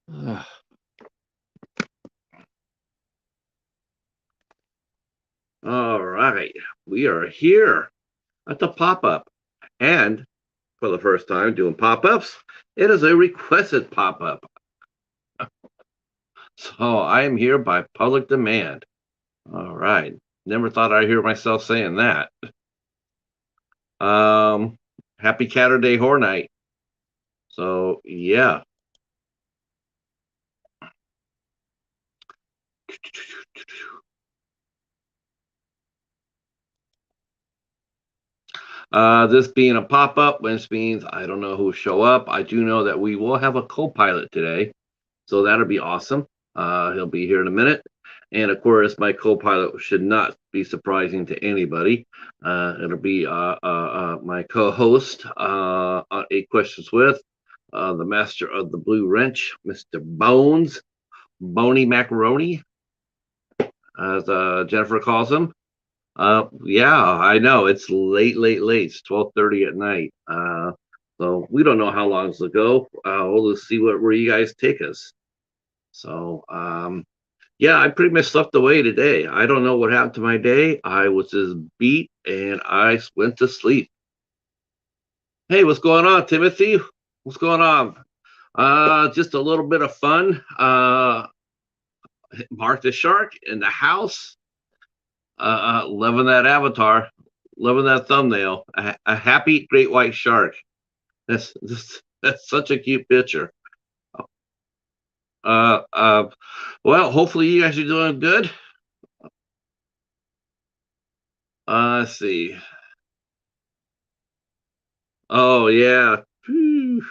All right, we are here at the pop-up, and for the first time doing pop-ups, it is a requested pop-up. So I am here by public demand. All right, never thought I'd hear myself saying that. Happy Caturday Horror Night. So yeah. This being a pop-up, which means I don't know who will show up. I do know that we will have a co-pilot today, so that'll be awesome. He'll be here in a minute. And of course, my co-pilot should not be surprising to anybody. It'll be my co-host on Eight Questions with, the master of the blue wrench, Mr. Bones, Boney Macaroni, as Jennifer calls him. Yeah, I know it's late. It's 12:30 at night. So we don't know how long this will go. We'll just see where you guys take us. So, yeah, I pretty much slept away today. I don't know what happened to my day. I was just beat and I went to sleep. Hey, what's going on, Timothy? What's going on? Just a little bit of fun. Mark the Shark in the house. Loving that avatar, loving that thumbnail. A happy great white shark. That's such a cute picture. Uh, uh, well, hopefully you guys are doing good. Let's see. Oh yeah. Whew.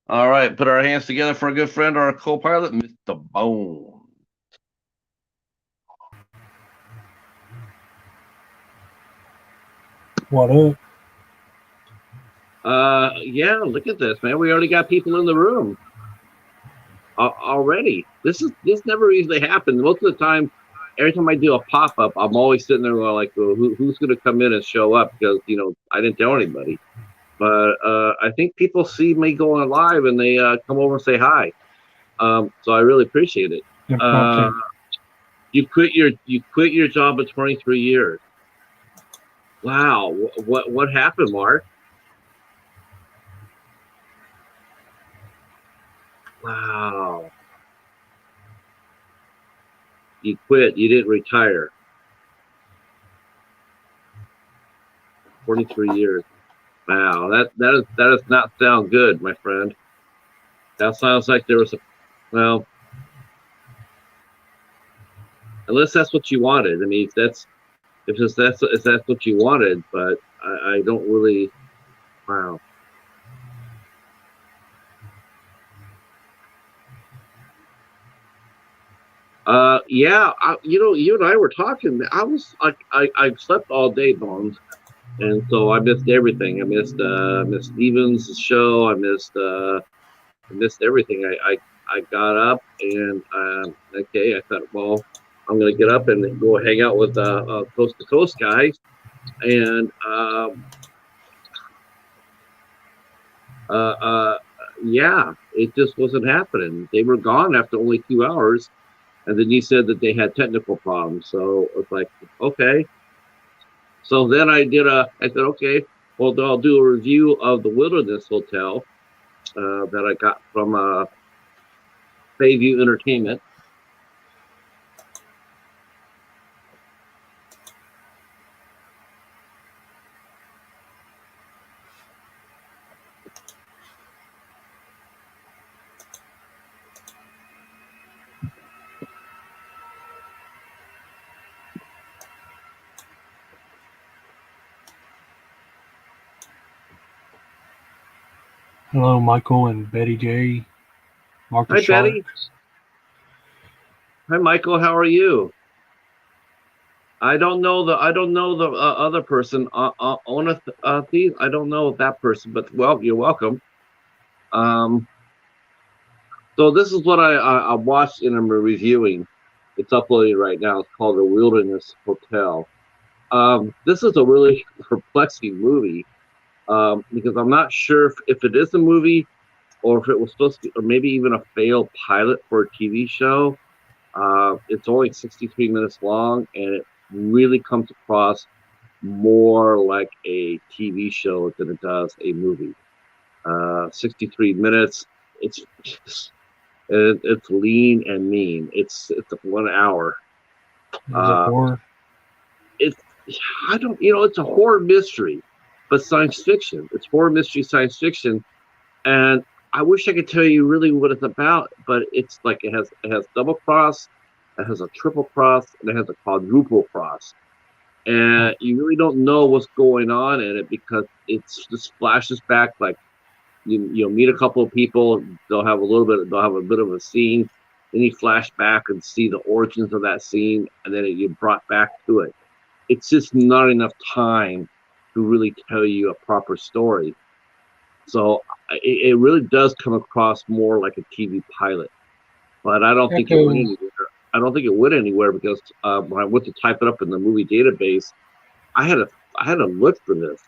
All right, put our hands together for a good friend, our co-pilot, Mr. Bone. What up? Yeah, look at this, man. We already got people in the room already. This never usually happens. Most of the time, every time I do a pop-up, I'm always sitting there going like, well, who's going to come in and show up? Because, I didn't tell anybody. But I think people see me going live and they come over and say hi. So I really appreciate it. You quit your job at 23 years. Wow. What happened, Mark? Wow. You quit. You didn't retire. 23 years. Wow. That does not sound good, my friend. That sounds like there was well, unless that's what you wanted. I mean, if that's what you wanted, but I don't really. Wow. Yeah, you and I were talking. I was I slept all day, Bones, and so I missed everything. I missed Steven's show. I missed everything. I got up and okay, I thought, well, I'm gonna get up and go hang out with Coast to Coast guys, and yeah, it just wasn't happening. They were gone after only 2 hours. And then he said that they had technical problems. So it's like, okay. So then I said, okay, well, I'll do a review of the Wilderness Hotel that I got from Bayview Entertainment. Hello, Michael and Betty J. Mark the Hi, Shark. Betty. Hi, Michael. How are you? I don't know the other person. Oneth, I don't know that person, but well, you're welcome. So this is what I watched and I'm reviewing. It's uploaded right now. It's called The Wilderness Hotel. This is a really perplexing movie because I'm not sure if it is a movie or if it was supposed to, or maybe even a failed pilot for a TV show. It's only 63 minutes long, and it really comes across more like a TV show than it does a movie. 63 minutes. It's it's lean and mean. It's 1 hour. Is it Uh, horror? it's I don't it's a horror mystery, but science fiction. It's horror mystery science fiction, and I wish I could tell you really what it's about, but it's like it has double cross, it has a triple cross, and it has a quadruple cross, Hmm. and you really don't know what's going on in it because it's just flashes back like you'll meet a couple of people, they'll have a bit of a scene, then you flash back and see the origins of that scene, and then you're brought back to it. It's just not enough time to really tell you a proper story. So it really does come across more like a TV pilot, but I don't think it went Echo. anywhere. I don't think it went anywhere because when I went to type it up in the movie database, I had to I had to look for this.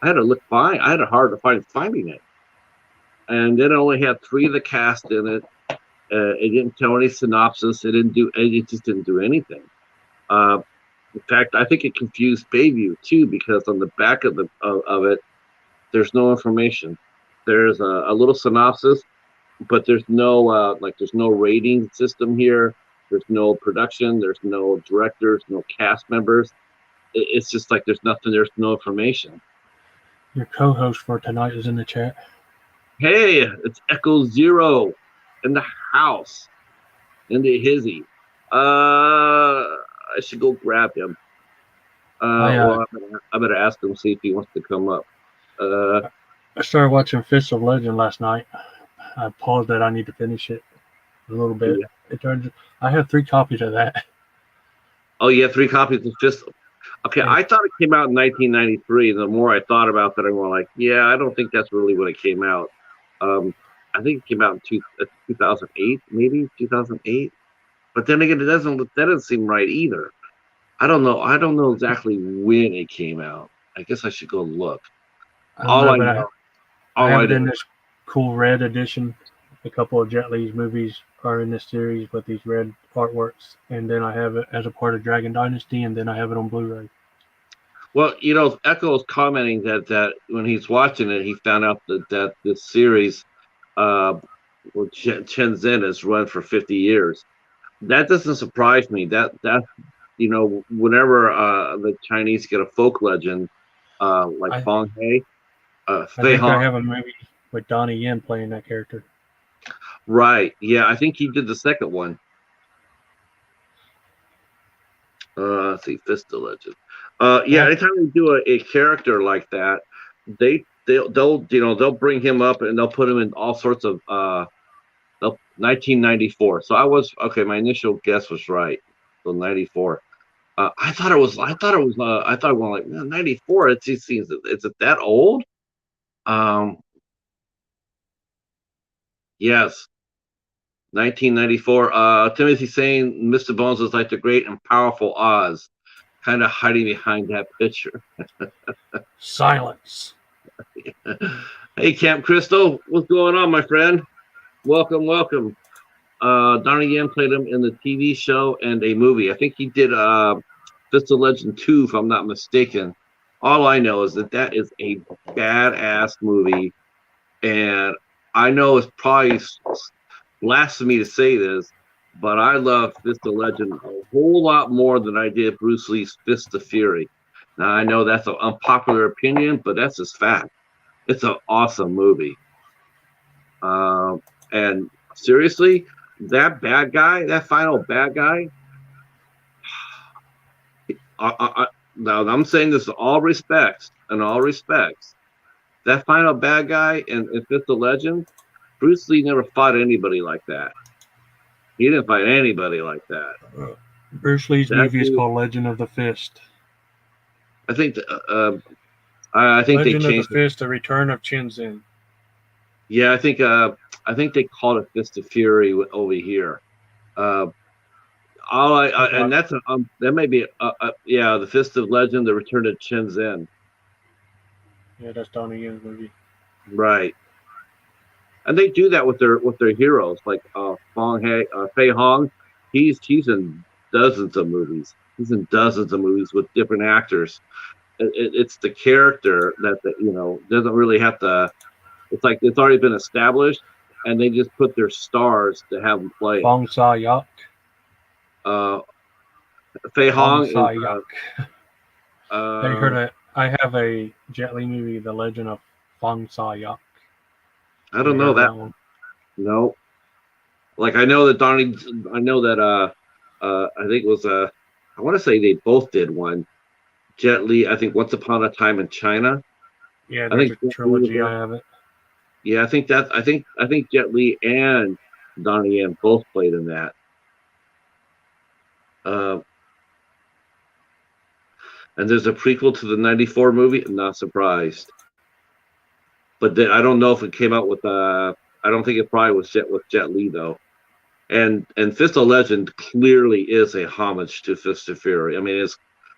I had to look find. I had a hard to find finding it, and then it only had three of the cast in it. It didn't tell any synopsis. It didn't do. It just didn't do anything. Uh, in fact, I think it confused Bayview too because on the back of it, there's no information. There's a little synopsis, but there's no rating system here. There's no production. There's no directors. No cast members. It's just like there's nothing. There's no information. Your co-host for tonight is in the chat. Hey, it's Echo Zero in the house in the hizzy. I should go grab him. I uh, Or I better ask him see if he wants to come up. Uh, I started watching Fist of Legend last night. I paused it. I need to finish it a little bit. yeah. It turns. I have 3 copies of that. Oh, you have three copies of Fist. Okay, Yeah, I thought it came out in 1993. And the more I thought about that, I'm more like, yeah, I don't think that's really when it came out. Um, I think it came out in 2008, maybe 2008. But then again, that doesn't seem right either. I don't know. I don't know exactly when it came out. I guess I should go look. I don't All know, I but know, I all have I it know. in this cool red edition. A couple of Jet Li's movies are in this series with these red artworks, and then I have it as a part of Dragon Dynasty, and then I have it on Blu-ray. Well, Echo was commenting that when he's watching it, he found out that this series, uh, Chen Zhen has run for 50 years. That doesn't surprise me. Whenever the Chinese get a folk legend, like I Fong He, I Fei think I Hong, have a movie with Donnie Yen playing that character. right? Yeah, I think he did the second one. Let's see, Fist of Legend. Yeah, Yeah, anytime they do a character like that, they'll bring him up and they'll put him in all sorts of 1994. So I was okay. My initial guess was right. So 94. I thought well like 94. Is it that old? Um, yes, 1994. Timothy saying Mr. Bones is like the great and powerful Oz, kind of hiding behind that picture. silence. Hey, Camp Crystal, what's going on, my friend? Welcome, welcome. Donnie Yen played him in the TV show and a movie. I think he did Fist of Legend 2, if I'm not mistaken. All I know is that is a badass movie, and I know it's probably blasphemy to say this, but I love Fist of Legend a whole lot more than I did Bruce Lee's Fist of Fury. Now I know that's an unpopular opinion, but that's just fact. It's an awesome movie. And seriously, that final bad guy, now I'm saying this in all respects, that final bad guy in Fifth of Legend, Bruce Lee never fought anybody like that. He didn't fight anybody like that. Bruce Lee's That movie is dude, called Legend of the Fist. I think, I think they Legend of the changed it. Fist: The Return of Chin. Yeah, I think they called it Fist of Fury over here. Uh, That's and right. that may be yeah, the Fist of Legend, the Return of Chen Zhen. Yeah, that's Donnie Yen's movie. Right. and they do that with their heroes, like Fei Hong. He's in dozens of movies. He's in dozens of movies with different actors. It's the character that doesn't really have to. It's like it's already been established, and they just put their stars to have them play it. Fong Sa Yak. Uh, Fei Fong Hong is Sa Yak. Have you heard of? I have a Jet Li movie, The Legend of Fong Sa Yak. I Have don't you know heard of that. that one? No, like I know that Donnie. I know that I think it was I want to say they both did one. Jet Li, I think Once Upon a Time in China. Yeah, I there's think a Jet Li was trilogy. I there. have it. Yeah, I think Jet Li and Donnie Yen both played in that. Uh, and there's a prequel to the '94 movie. I'm not surprised, but I don't know if it came out with. I don't think it probably was Jet Li though. And Fist of Legend clearly is a homage to Fist of Fury. I mean,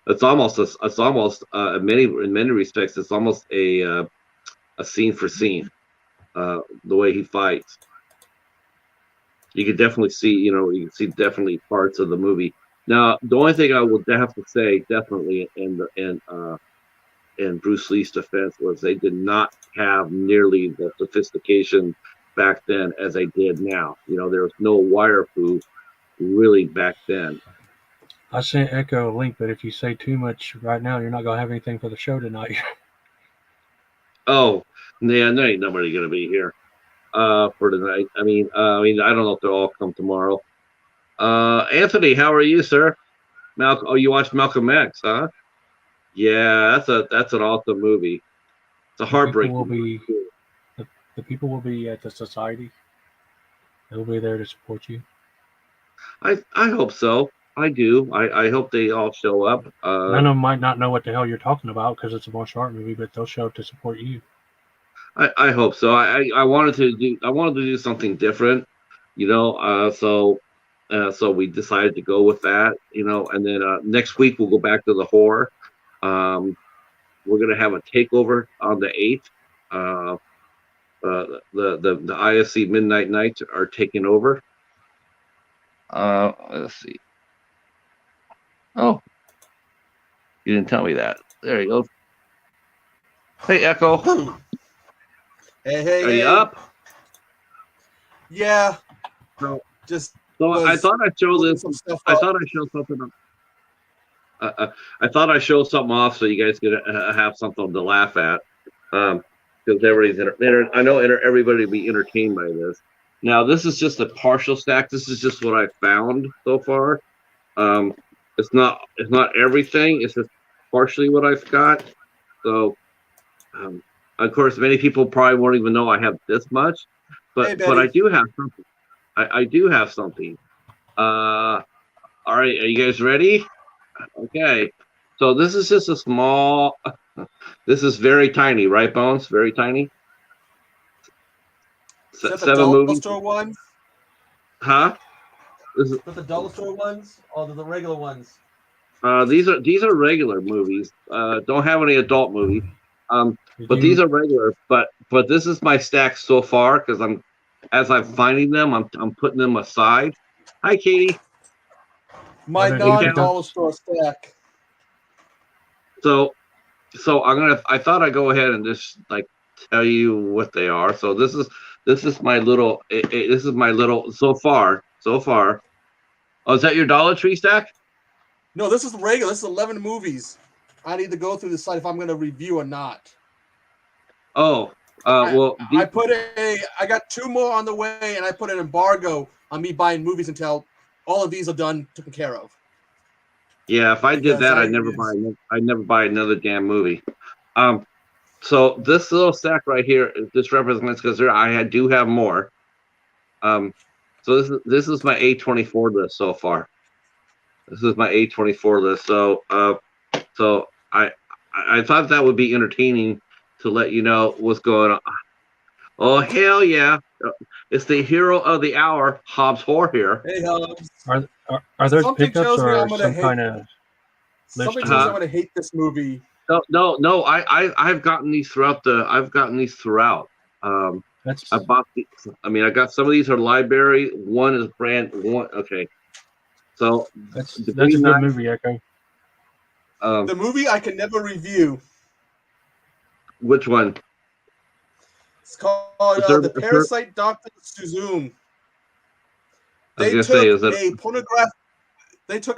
it's almost in many respects it's almost a scene for scene. The way he fights, you could definitely see, you can see definitely parts of the movie. Now, the only thing I would have to say, definitely, in Bruce Lee's defense, was they did not have nearly the sophistication back then as they did now. There was no wireproof really back then. I sent Echo a link, but if you say too much right now, you're not gonna have anything for the show tonight. Oh, yeah, there ain't nobody gonna be here for tonight. I mean, I don't know if they'll all come tomorrow. Anthony, how are you, sir? Malcolm, oh, you watched Malcolm X, huh? Yeah, that's an awesome movie. It's a the people will heartbreaking movie be too. the people will be at the society. They'll be there to support you. I hope so. I do. I hope they all show up. None of them might not know what the hell you're talking about because it's a martial art movie, but they'll show up to support you. I hope so. I wanted to do something different, so we decided to go with that, and then next week we'll go back to the horror. Um, we're gonna have a takeover on the 8th. Uh, the ISC Midnight Nights are taking over. Let's see. Oh, you didn't tell me that. There you go. Hey, Echo, Hey, hey, are you hey. up? Yeah, So, just so I was thought I'd show looking this. some stuff I up. thought I'd show something. I thought I'd show something off so you guys could have something to laugh at. Because I know everybody will be entertained by this. Now, this is just a partial stack. This is just what I found so far. Um, it's not everything. It's just partially what I've got. So, of course, many people probably won't even know I have this much, Hey, but I Betty. do have something. I do have something. All right, are you guys ready? Okay. So this is just a small. This is very tiny, right, Bones? Very tiny. Is that the Seven dollar movies, store ones? huh? This is, Is that the dollar store ones? Or the regular ones? these are regular movies. Don't have any adult movies. Did But these you? are regular. But this is my stack so far because as I'm finding them, I'm putting them aside. Hi, Katie. My Did Hey, you pick Cal. up? non-dollar store stack. So I thought I'd go ahead and just like tell you what they are. So this is my little this is my little so far. Oh, is that your Dollar Tree stack? No, this is the regular. This is 11 movies. I need to go through the site if I'm going to review or not. Oh, I, well, I got 2 more on the way, and I put an embargo on me buying movies until all of these are done, taken care of. yeah. If I did Because that, I'd never buy another damn movie. So this little stack right here, this represents because I do have more. So this is my A24 list so far. This is my A24 list. So I thought that would be entertaining to let you know what's going on. Oh hell yeah! It's the hero of the hour, Hobbs Horror here. Hey, Are those something pickups tells me I'm or going to some hate. kind of list Something tells me change? I'm going to hate this movie. No. I've gotten these throughout. That's I bought the, I mean, I got some of these are library. One is brand one. Okay, so the that's a Green good Knight. movie, Echo. The movie I can never review. Which one? It's called Is there? The Is there Parasite Doctor Suzume. I was They gonna say, took is that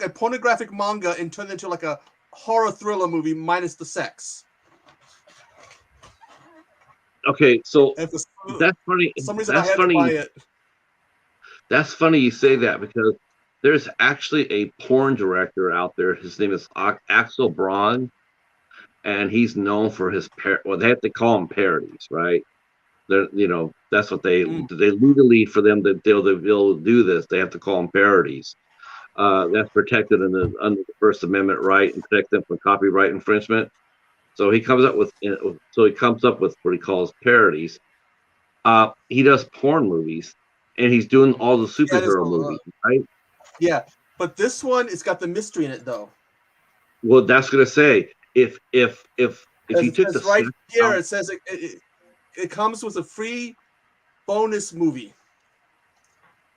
a pornographic manga and turned it into like a horror thriller movie minus the sex. okay? So And for that's funny. some reason I That's had to buy funny. it. That's funny you say that because there's actually a porn director out there. His name is Axel Braun, and he's known for his well, they have to call them parodies, right? They're, that's what they Mm. legally for them to they'll do this. They have to call them parodies. That's protected under the First Amendment right and protect them from copyright infringement. So he comes up with what he calls parodies. He does porn movies, and he's doing all the Yeah, it is, superhero movies, right? yeah, but this one it's got the mystery in it though. Well, that's gonna say if you took the Right here out, it says it comes with a free bonus movie,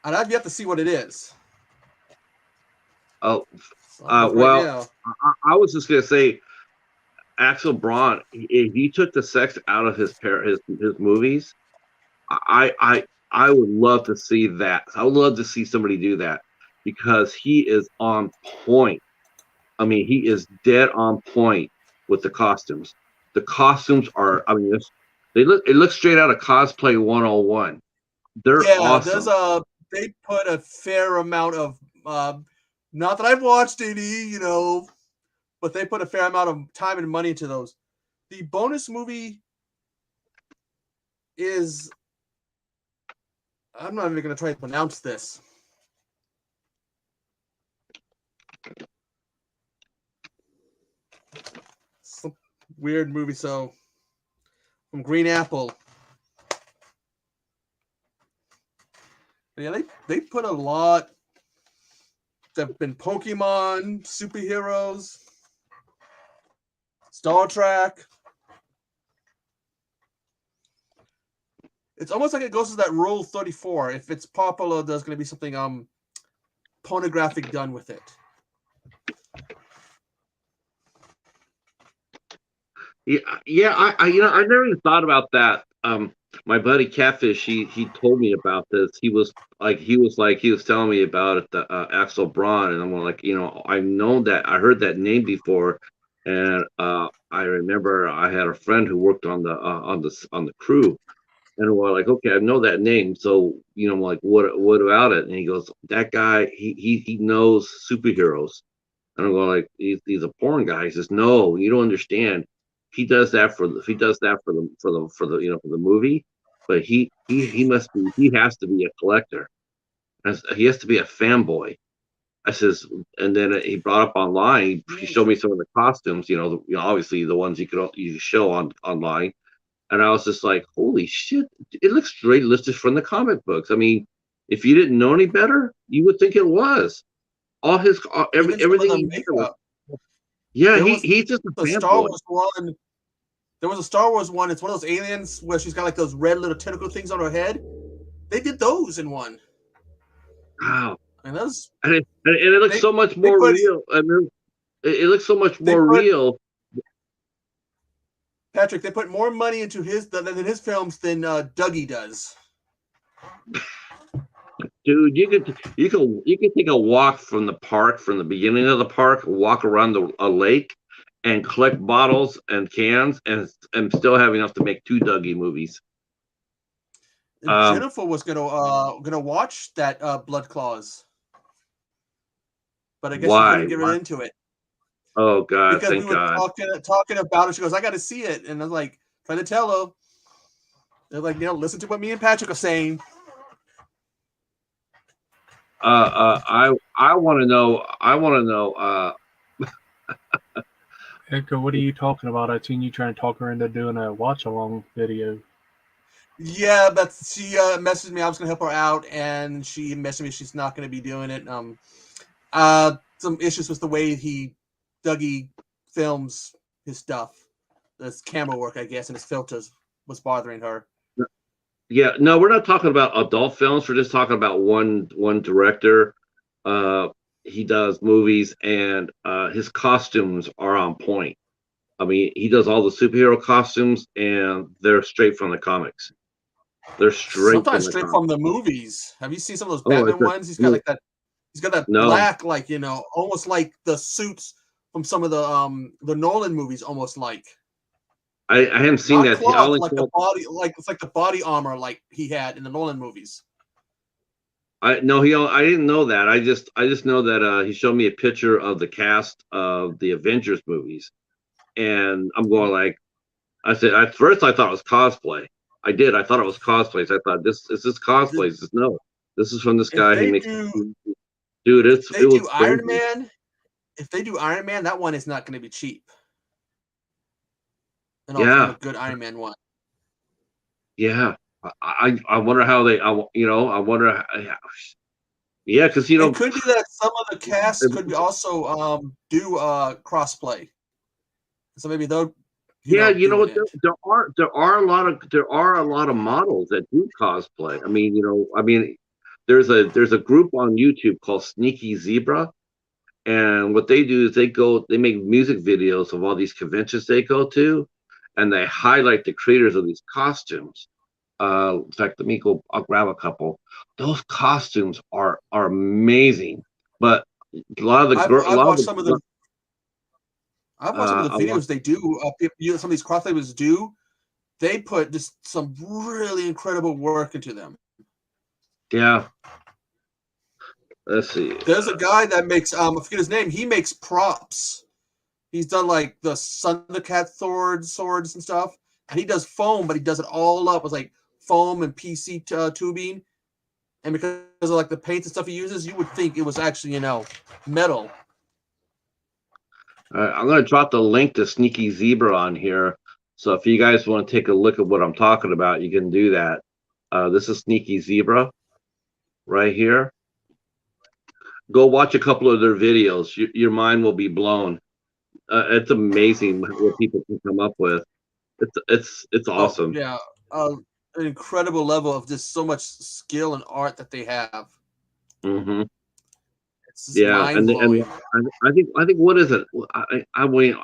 and I've yet to see what it is. oh, So I'll look right well, now. I was just gonna say Axel Braun. If he took the sex out of his movies, I would love to see that. I would love to see somebody do that because he is on point. I mean, he is dead on point with the costumes. The costumes are, I mean, it looks straight out of cosplay 101. They're Yeah, awesome. they put a fair amount of not that I've watched any, but they put a fair amount of time and money into those. The bonus movie is I'm not even going to try to pronounce this. Some weird movie. So from Green Apple. Yeah, they put a lot. There've been Pokemon, superheroes, Star Trek. It's almost like it goes to that Rule 34. If it's popular, there's going to be something pornographic done with it. Yeah. I never even thought about that. My buddy Catfish, he told me about this. He was telling me about it, the Axel Braun, and I'm like, I know that I heard that name before, and I remember I had a friend who worked on the crew, and we're like, okay, I know that name, so I'm like, what about it? And he goes, that guy, he knows superheroes. And I'm going like, he's a porn guy. He says, no, you don't understand. He does that for the movie, but he has to be a collector. He has to be a fanboy. I says, and then he brought up online. He showed me some of the costumes. Obviously the ones you show online. And I was just like, holy shit! It looks straight listed from the comic books. I mean, if you didn't know any better, you would think it was. Even some of Everything the he did was, makeup. yeah, There was he's just a the Star fanboy. Wars one. There was a Star Wars one. It's one of those aliens where she's got like those red little tentacle things on her head. They did those in one. Wow. And those And it looks so much they more put real. I mean, it looks so much they more put real. Patrick. They put more money into than his films than Dougie does. Dude, you could take a walk from the park, from the beginning of the park, walk around a lake, and collect bottles and cans, and still have enough to make two Dougie movies. And Jennifer was gonna watch that Blood Claws, but I guess she Why? couldn't get right into it Oh God, because we thank were God. talking about it. She goes, "I got to see it," and I was like, trying to tell her. They're like, listen to what me and Patrick are saying. I want to know. I want to know. Echo, what are you talking about? I seen you trying to talk her into doing a watch along video. Yeah, but she messaged me. I was gonna help her out, and she messaged me. She's not gonna be doing it. Some issues with the way Dougie films his stuff. His camera work, I guess, and his filters was bothering her. Yeah, no, we're not talking about adult films. We're just talking about one director. Uh, he does movies, and his costumes are on point. I mean, he does all the superhero costumes, and they're straight from the comics. They're straight from Sometimes the straight comics. from the movies. Have you seen some of those Oh, Batman ones? He's got like that. He's got that no, black, like almost like the suits from some of the Nolan movies, almost like I haven't seen not that. I cloth, only like the saw, body, like it's like the body armor like he had in the Nolan movies. I no, I didn't know that. I just know that he showed me a picture of the cast of the Avengers movies, and I'm going like, I said at first I thought it was cosplay. I did. I thought it was cosplay. So I thought this cosplay. He says, no, this is from this If guy. He they makes do, dude. if It they was do Iron crazy. Man, if they do Iron Man, that one is not going to be cheap. And Yeah, a good Iron Man one. yeah. I wonder how they. I wonder. Yeah, because It could be that some of the cast could be also do crossplay, so maybe they'll yeah, you know doing what? it. There are a lot of models that do cosplay. There's a group on YouTube called Sneaky Zebra, and what they do is they make music videos of all these conventions they go to, and they highlight the creators of these costumes. In fact, let me go. I'll grab a couple. Those costumes are amazing, but a lot of the I've girl, a I've lot of watched the some of the I've watched some of the a lot, videos they do. Some of these crossovers do. They put just some really incredible work into them. yeah. Let's see. There's a guy that makes I forget his name. He makes props. He's done like the Thundercat swords and stuff, and he does foam, but he does it all up with like foam and PC tubing. And because of like the paints and stuff he uses, you would think it was actually metal. I'm going to drop the link to Sneaky Zebra on here. So if you guys want to take a look at what I'm talking about, you can do that. This is Sneaky Zebra right here. Go watch a couple of their videos. Your mind will be blown. It's amazing what people can come up with. It's Oh awesome. yeah, an incredible level of just so much skill and art that they have. Hmm. It's just Yeah, mind and blowing. I think what is it? I mean,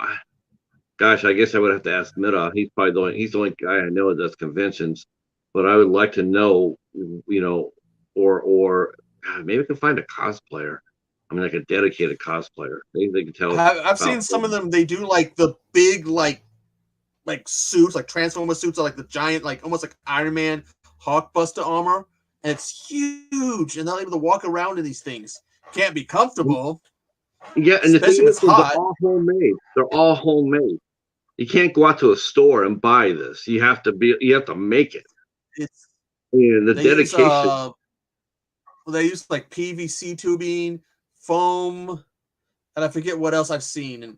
gosh, I guess I would have to ask Midoff. He's the only guy I know that does conventions. But I would like to know, or God, maybe I can find a cosplayer. I mean, like a dedicated cosplayer. Maybe they can tell us I've about seen some them. of them. They do like the big like suits, like Transformer suits, are like the giant, like almost like Iron Man Hulkbuster armor, and it's huge. And they're able to walk around in these things. Can't be comfortable, Yeah, and the thing especially if it's is they're hot. all homemade. They're all homemade. You can't go out to a store and buy this. You have to make it. It's And the they use dedication. like PVC tubing, foam, and I forget what else I've seen, and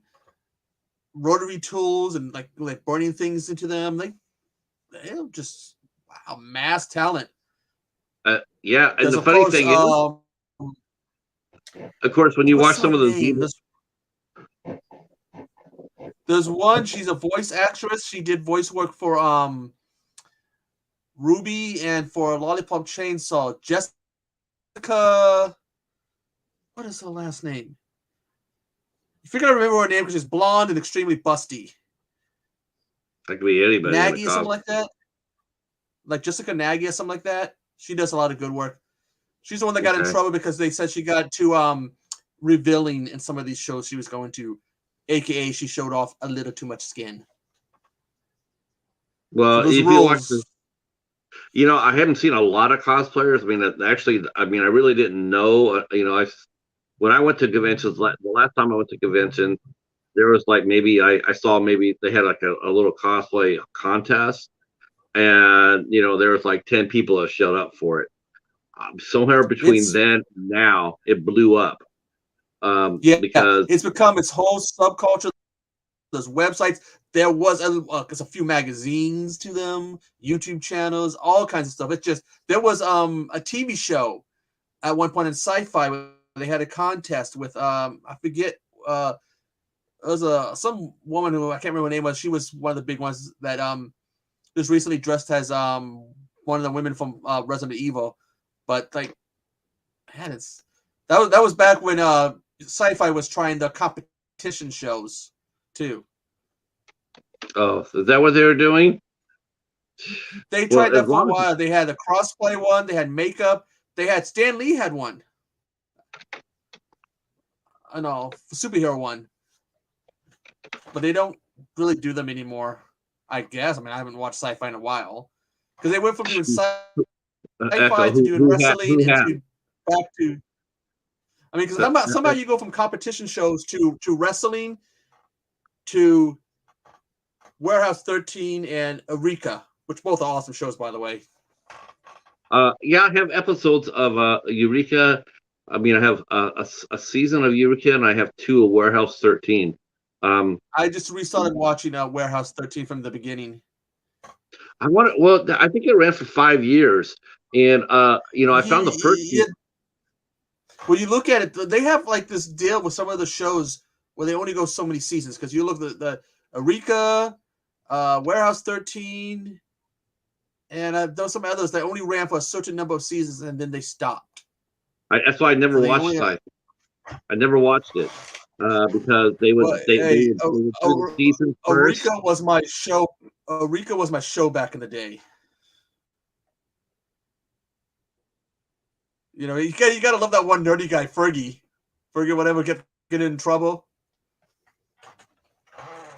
rotary tools, and like burning things into them. They're just wow, mass talent. Yeah, and There's the of funny course thing is, of course, when you what's watch her some of those name? videos, There's one. She's a voice actress. She did voice work for Ruby and for Lollipop Chainsaw. Jessica, what is her last name? I figure I remember her name because she's blonde and extremely busty. that could be anybody in a Nagy or something cosplay. like that. Like Jessica Nagy or something like that. She does a lot of good work. She's the one that got in Okay. trouble because they said she got too revealing in some of these shows she was going to, aka she showed off a little too much skin. So Well, those if you watch the, rules. I haven't seen a lot of cosplayers. I mean, actually, I mean, I really didn't know. When I went to conventions, the last time I went to convention, there was like maybe I saw maybe they had like a little cosplay contest, and there was like 10 people that showed up for it. Somewhere between It's then and now, it blew up. Yeah, Because it's become its whole subculture. There's websites. There was a few magazines to them, YouTube channels, all kinds of stuff. It's just there was a TV show at one point in sci-fi where they had a contest with I forget it was some woman who I can't remember her name was. She was one of the big ones that just recently dressed as one of the women from Resident Evil. But like, man, that was back when Sci-Fi was trying the competition shows too. Oh, is that what they were doing? They Well, tried as that for a long as while. They had a crossplay one. They had makeup. They had Stan Lee had one. I know, superhero one. But they don't really do them anymore, I guess. I mean, I haven't watched Sci-Fi in a while. Because they went from doing Sci-Fi Echo, to doing wrestling who had? into back to. I mean, because somehow you go from competition shows to wrestling to Warehouse 13 and Eureka, which both are awesome shows, by the way. Yeah, I have episodes of Eureka. I mean, I have a season of Eureka, and I have 2 of Warehouse 13. I just restarted watching Warehouse 13 from the beginning. Well, I think it ran for 5 years, and I found the first. Yeah. When you look at it, they have like this deal with some of the shows where they only go so many seasons. Because you look at the Eureka, Warehouse 13, and there's some others that only ran for a certain number of seasons and then they stopped. That's why I never watched Sci-Fi. I never watched it because they would they would do the season first. Eureka was my show. Eureka was my show back in the day. You know, you gotta love that one nerdy guy, Fergie, whatever, get in trouble.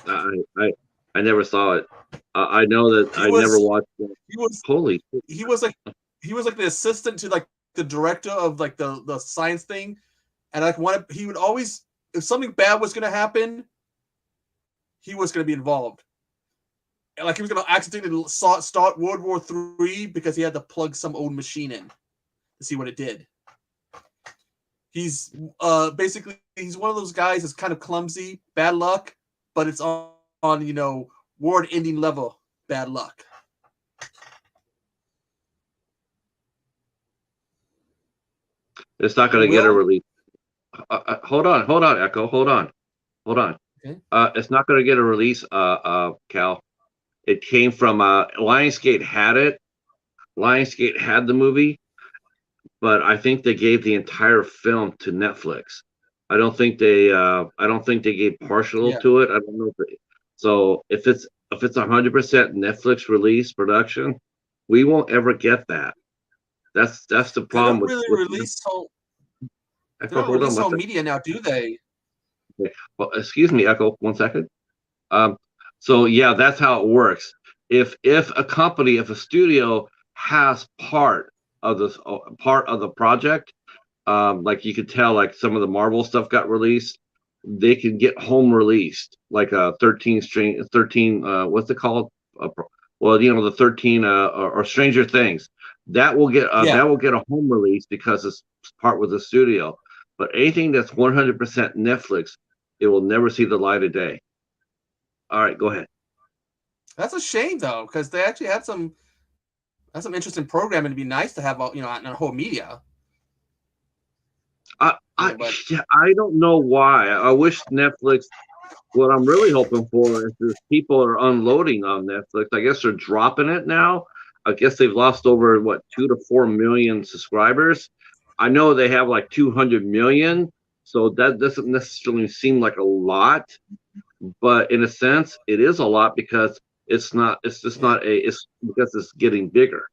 I never saw it. I know that never watched it. He was like the assistant to like the director of like the science thing, and like he would always, if something bad was gonna happen, he was gonna be involved. And like he was gonna accidentally start World War III because he had to plug some old machine in to see what it did. He's basically he's one of those guys that's kind of clumsy, bad luck, but it's on world-ending level bad luck. It's not going to get a release. Hold on, Echo. Hold on. Okay. It's not going to get a release, Cal. It came from Lionsgate had it. Lionsgate had the movie, but I think they gave the entire film to Netflix. I don't think they gave partial to it. I don't know so if it's 100% Netflix release production, we won't ever get that. That's the problem with release whole media now, do they? Okay. Well, excuse me, Echo, 1 second. So yeah, that's how it works. If a studio has part of the project, like you could tell, like some of the Marvel stuff got released, they can get home released, like a 13 what's it called? The 13 or Stranger Things. That will get a home release because it's part with the studio. But anything that's 100% Netflix, it will never see the light of day. All right, go ahead. That's a shame though, because they actually had some interesting programming. It'd be nice to have on a whole media. I don't know why. I wish Netflix. What I'm really hoping for is people are unloading on Netflix. I guess they're dropping it now. I guess they've lost over 2 to 4 million subscribers. I know they have like 200 million, so that doesn't necessarily seem like a lot, but in a sense, it is a lot because it's not. It's just not a. It's because it's getting bigger.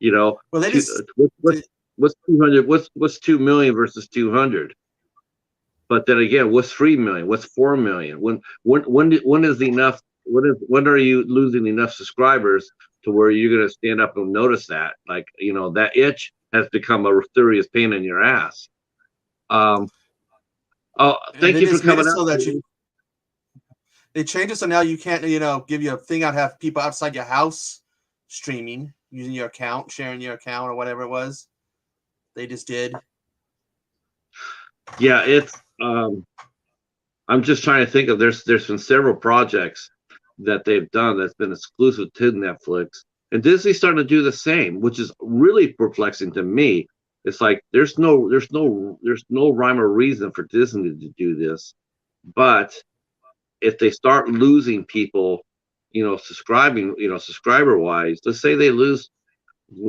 Well, what's 200? What's 2 million versus 200? But then again, what's 3 million? What's 4 million? When is enough? When are you losing enough subscribers to where you're going to stand up and notice that? Like, that itch has become a serious pain in your ass. Thank you for coming out. So that they changed it so now you can't, give you a thing out, have people outside your house streaming using your account, sharing your account or whatever it was. They just did. Yeah, it's. I'm just trying to think of. There's been several projects that they've done that's been exclusive to Netflix, and Disney's starting to do the same, which is really perplexing to me. It's like there's no rhyme or reason for Disney to do this, but if they start losing people, subscriber wise, let's say they lose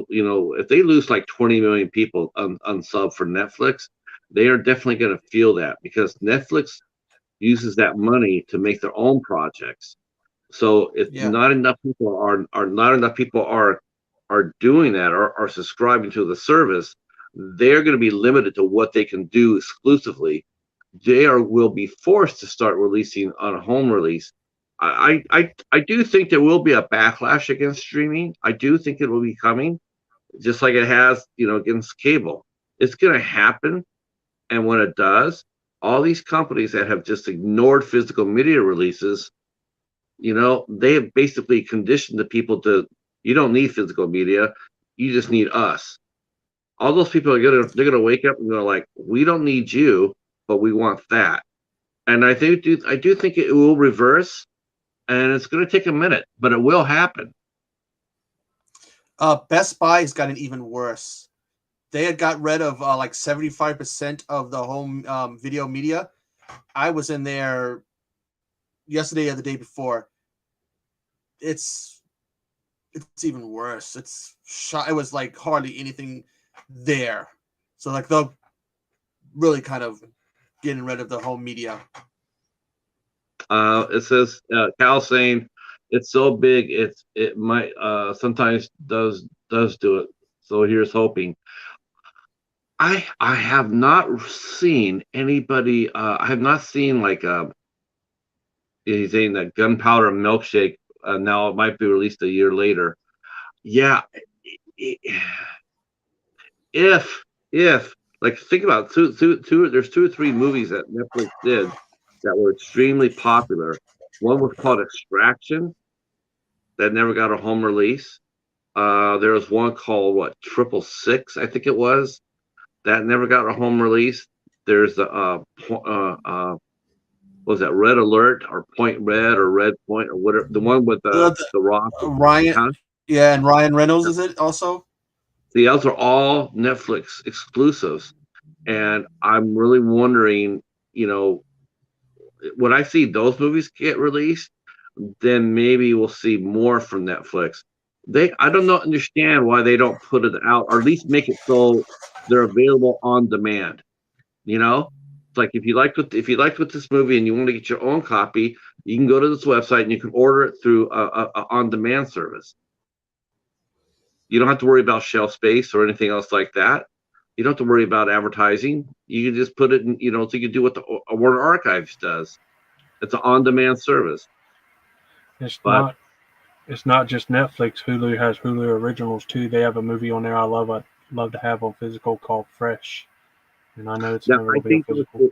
if they lose like 20 million people on sub for Netflix, they are definitely going to feel that because Netflix uses that money to make their own projects. So if Yeah. not enough people are doing that or are subscribing to the service, they're going to be limited to what they can do exclusively. Will be forced to start releasing on a home release. I do think there will be a backlash against streaming. I do think it will be coming, just like it has, against cable. It's going to happen, and when it does, all these companies that have just ignored physical media releases, they have basically conditioned the people to, you don't need physical media, you just need us. All those people they're gonna wake up and go like, we don't need you, but we want that. And I do think it will reverse, and it's going to take a minute, but it will happen. Best Buy has gotten even worse. They had got rid of like 75% of the home video media. I was in there yesterday or the day before. It's even worse. It was like hardly anything there. So like they're really kind of getting rid of the home media. It says Cal saying it's so big it might sometimes does do it. So here's hoping. I have not seen anybody. I have not seen like he's saying that Gunpowder Milkshake. Now it might be released a year later. Yeah, if like think about two, there's 2 or 3 movies that Netflix did that were extremely popular. One was called Extraction that never got a home release. There was one called 666, I think it was, that never got a home release. There's the was that Red Alert or Point Red or Red Point or whatever, the one with the Rock. Ryan, huh? Yeah, and Ryan Reynolds is it also? The others are all Netflix exclusives, and I'm really wondering, when I see those movies get released, then maybe we'll see more from Netflix. I don't understand why they don't put it out, or at least make it so they're available on demand. It's like if you liked what this movie and you want to get your own copy, you can go to this website and you can order it through a on-demand service. You don't have to worry about shelf space or anything else like that. You don't have to worry about advertising. You can just put it in, so you can do what the Warner Archives does. It's an on-demand service. It's not just Netflix. Hulu has Hulu originals too. They have a movie on there I'd love to have on physical called Fresh. And I know it's never going to be on physical.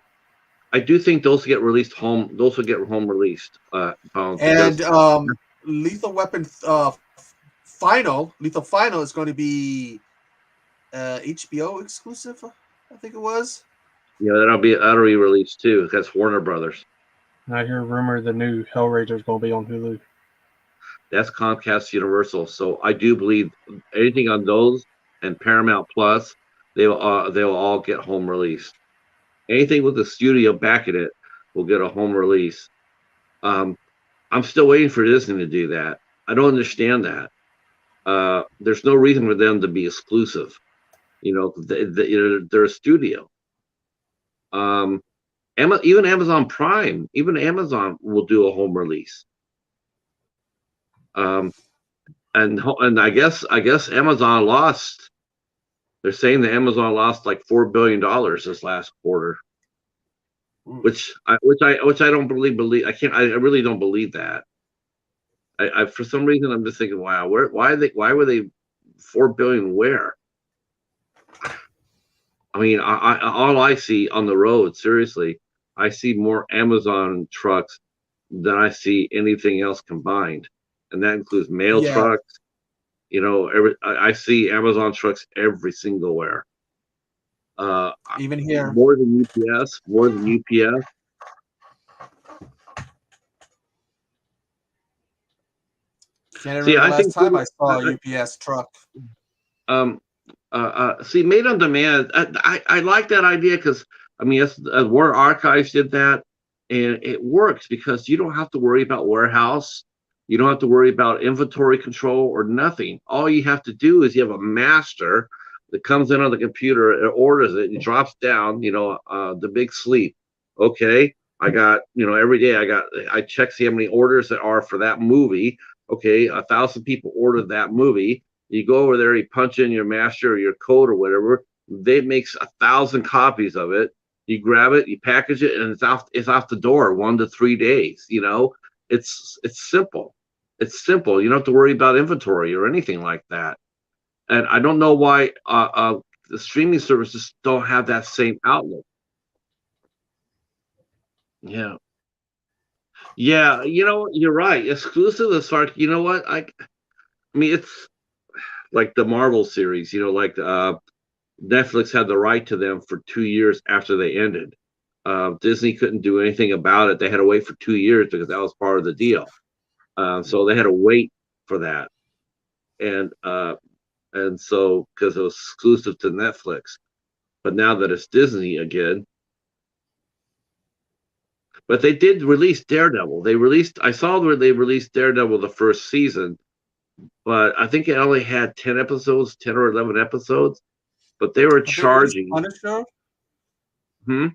I do think those get released home. Those will get home released. And Lethal Weapon Final is going to be HBO exclusive. I think it was. Yeah, that'll be released too. That's Warner Brothers. And I hear a rumor the new Hellraiser is going to be on Hulu. That's Comcast Universal. So I do believe anything on those and Paramount Plus, they will all get home released. Anything with the studio backing it will get a home release. I'm still waiting for Disney to do that. I don't understand that. There's no reason for them to be exclusive. They're a studio. Even Amazon Prime, even Amazon will do a home release. And I guess Amazon lost. They're saying that Amazon lost like $4 billion this last quarter, which I don't believe. I really don't believe that. I for some reason I'm just thinking, wow, why were they $4 billion where? I mean, all I see on the road, seriously, I see more Amazon trucks than I see anything else combined, and that includes mail trucks. I see Amazon trucks every single where. Even here, more than UPS. Can't remember the last time I saw a UPS truck. See, made on demand. I like that idea because Warner Archives did that, and it works because you don't have to worry about warehouse. You don't have to worry about inventory control or nothing. All you have to do is you have a master that comes in on the computer and orders it. It drops down, the big sleep. Okay, I got, every day I check see how many orders there are for that movie. Okay, 1,000 people ordered that movie. You go over there, you punch in your master or your code or whatever. They makes 1,000 copies of it. You grab it, you package it, and it's off the door 1 to 3 days. It's simple. It's simple. You don't have to worry about inventory or anything like that. And I don't know why the streaming services don't have that same outlook. Yeah. Yeah, you're right. Exclusive as far, you know what? I mean, it's like the Marvel series, like Netflix had the right to them for 2 years after they ended. Disney couldn't do anything about it. They had to wait for 2 years because that was part of the deal. So they had to wait for that. And so because it was exclusive to Netflix. But now that it's Disney again, but they did release Daredevil. I saw where they released Daredevil the first season, but I think it only had 10 episodes, 10 or 11 episodes. But they were charging. Punisher? Hmm?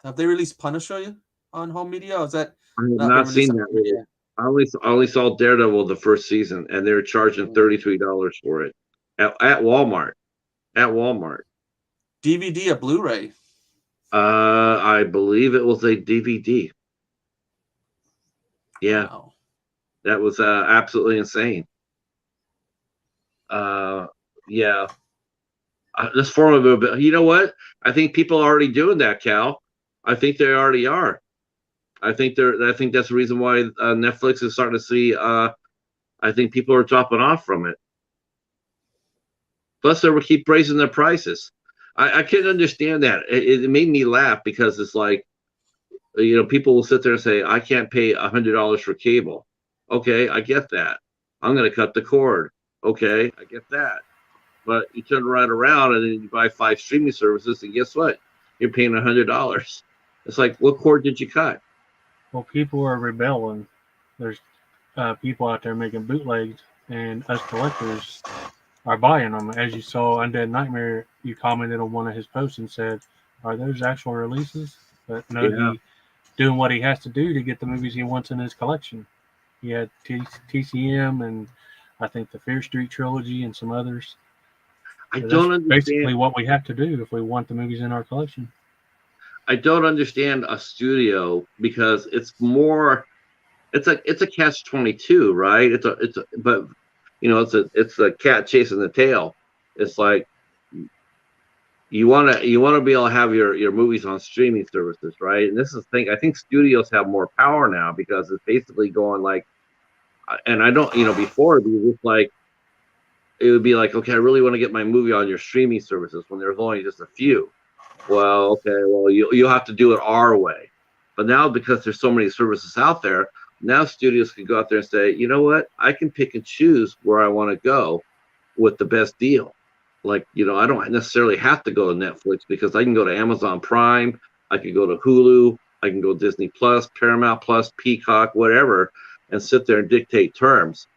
Have they released Punisher on home media? Or is that I have not seen that. Really. I only saw Daredevil the first season, and they were charging $33 for it at Walmart. At Walmart. DVD or Blu-ray? I believe it was a DVD. Yeah, wow. That was absolutely insane. Yeah, this form of it. You know what? I think people are already doing that, Cal. I think they already are. I think that's the reason why Netflix is starting to see. I think people are dropping off from it. Plus, they will keep raising their prices. I can't understand that. It made me laugh because it's like, people will sit there and say, I can't pay $100 for cable. Okay, I get that. I'm going to cut the cord. Okay, I get that. But you turn right around and then you buy 5 streaming services, and guess what? You're paying $100. It's like, what cord did you cut? Well, people are rebelling. There's people out there making bootlegs, and us collectors are buying them. As you saw, Undead Nightmare, you commented on one of his posts and said, "Are those actual releases?" But no, he doing what he has to do to get the movies he wants in his collection. He had TCM and I think the Fear Street trilogy and some others. I don't understand. Basically what we have to do if we want the movies in our collection. I don't understand a studio because it's a catch-22, right? It's a cat chasing the tail. It's like you want to be able to have your movies on streaming services, right? And this is the thing. I think studios have more power now because it's basically going like, and I don't, before it would be like, okay, I really want to get my movie on your streaming services when there's only just a few. Well, okay, well, you'll have to do it our way. But now, because there's so many services out there, now studios can go out there and say, you know what? I can pick and choose where I want to go with the best deal. Like, I don't necessarily have to go to Netflix because I can go to Amazon Prime. I could go to Hulu. I can go Disney Plus, Paramount Plus, Peacock, whatever, and sit there and dictate terms,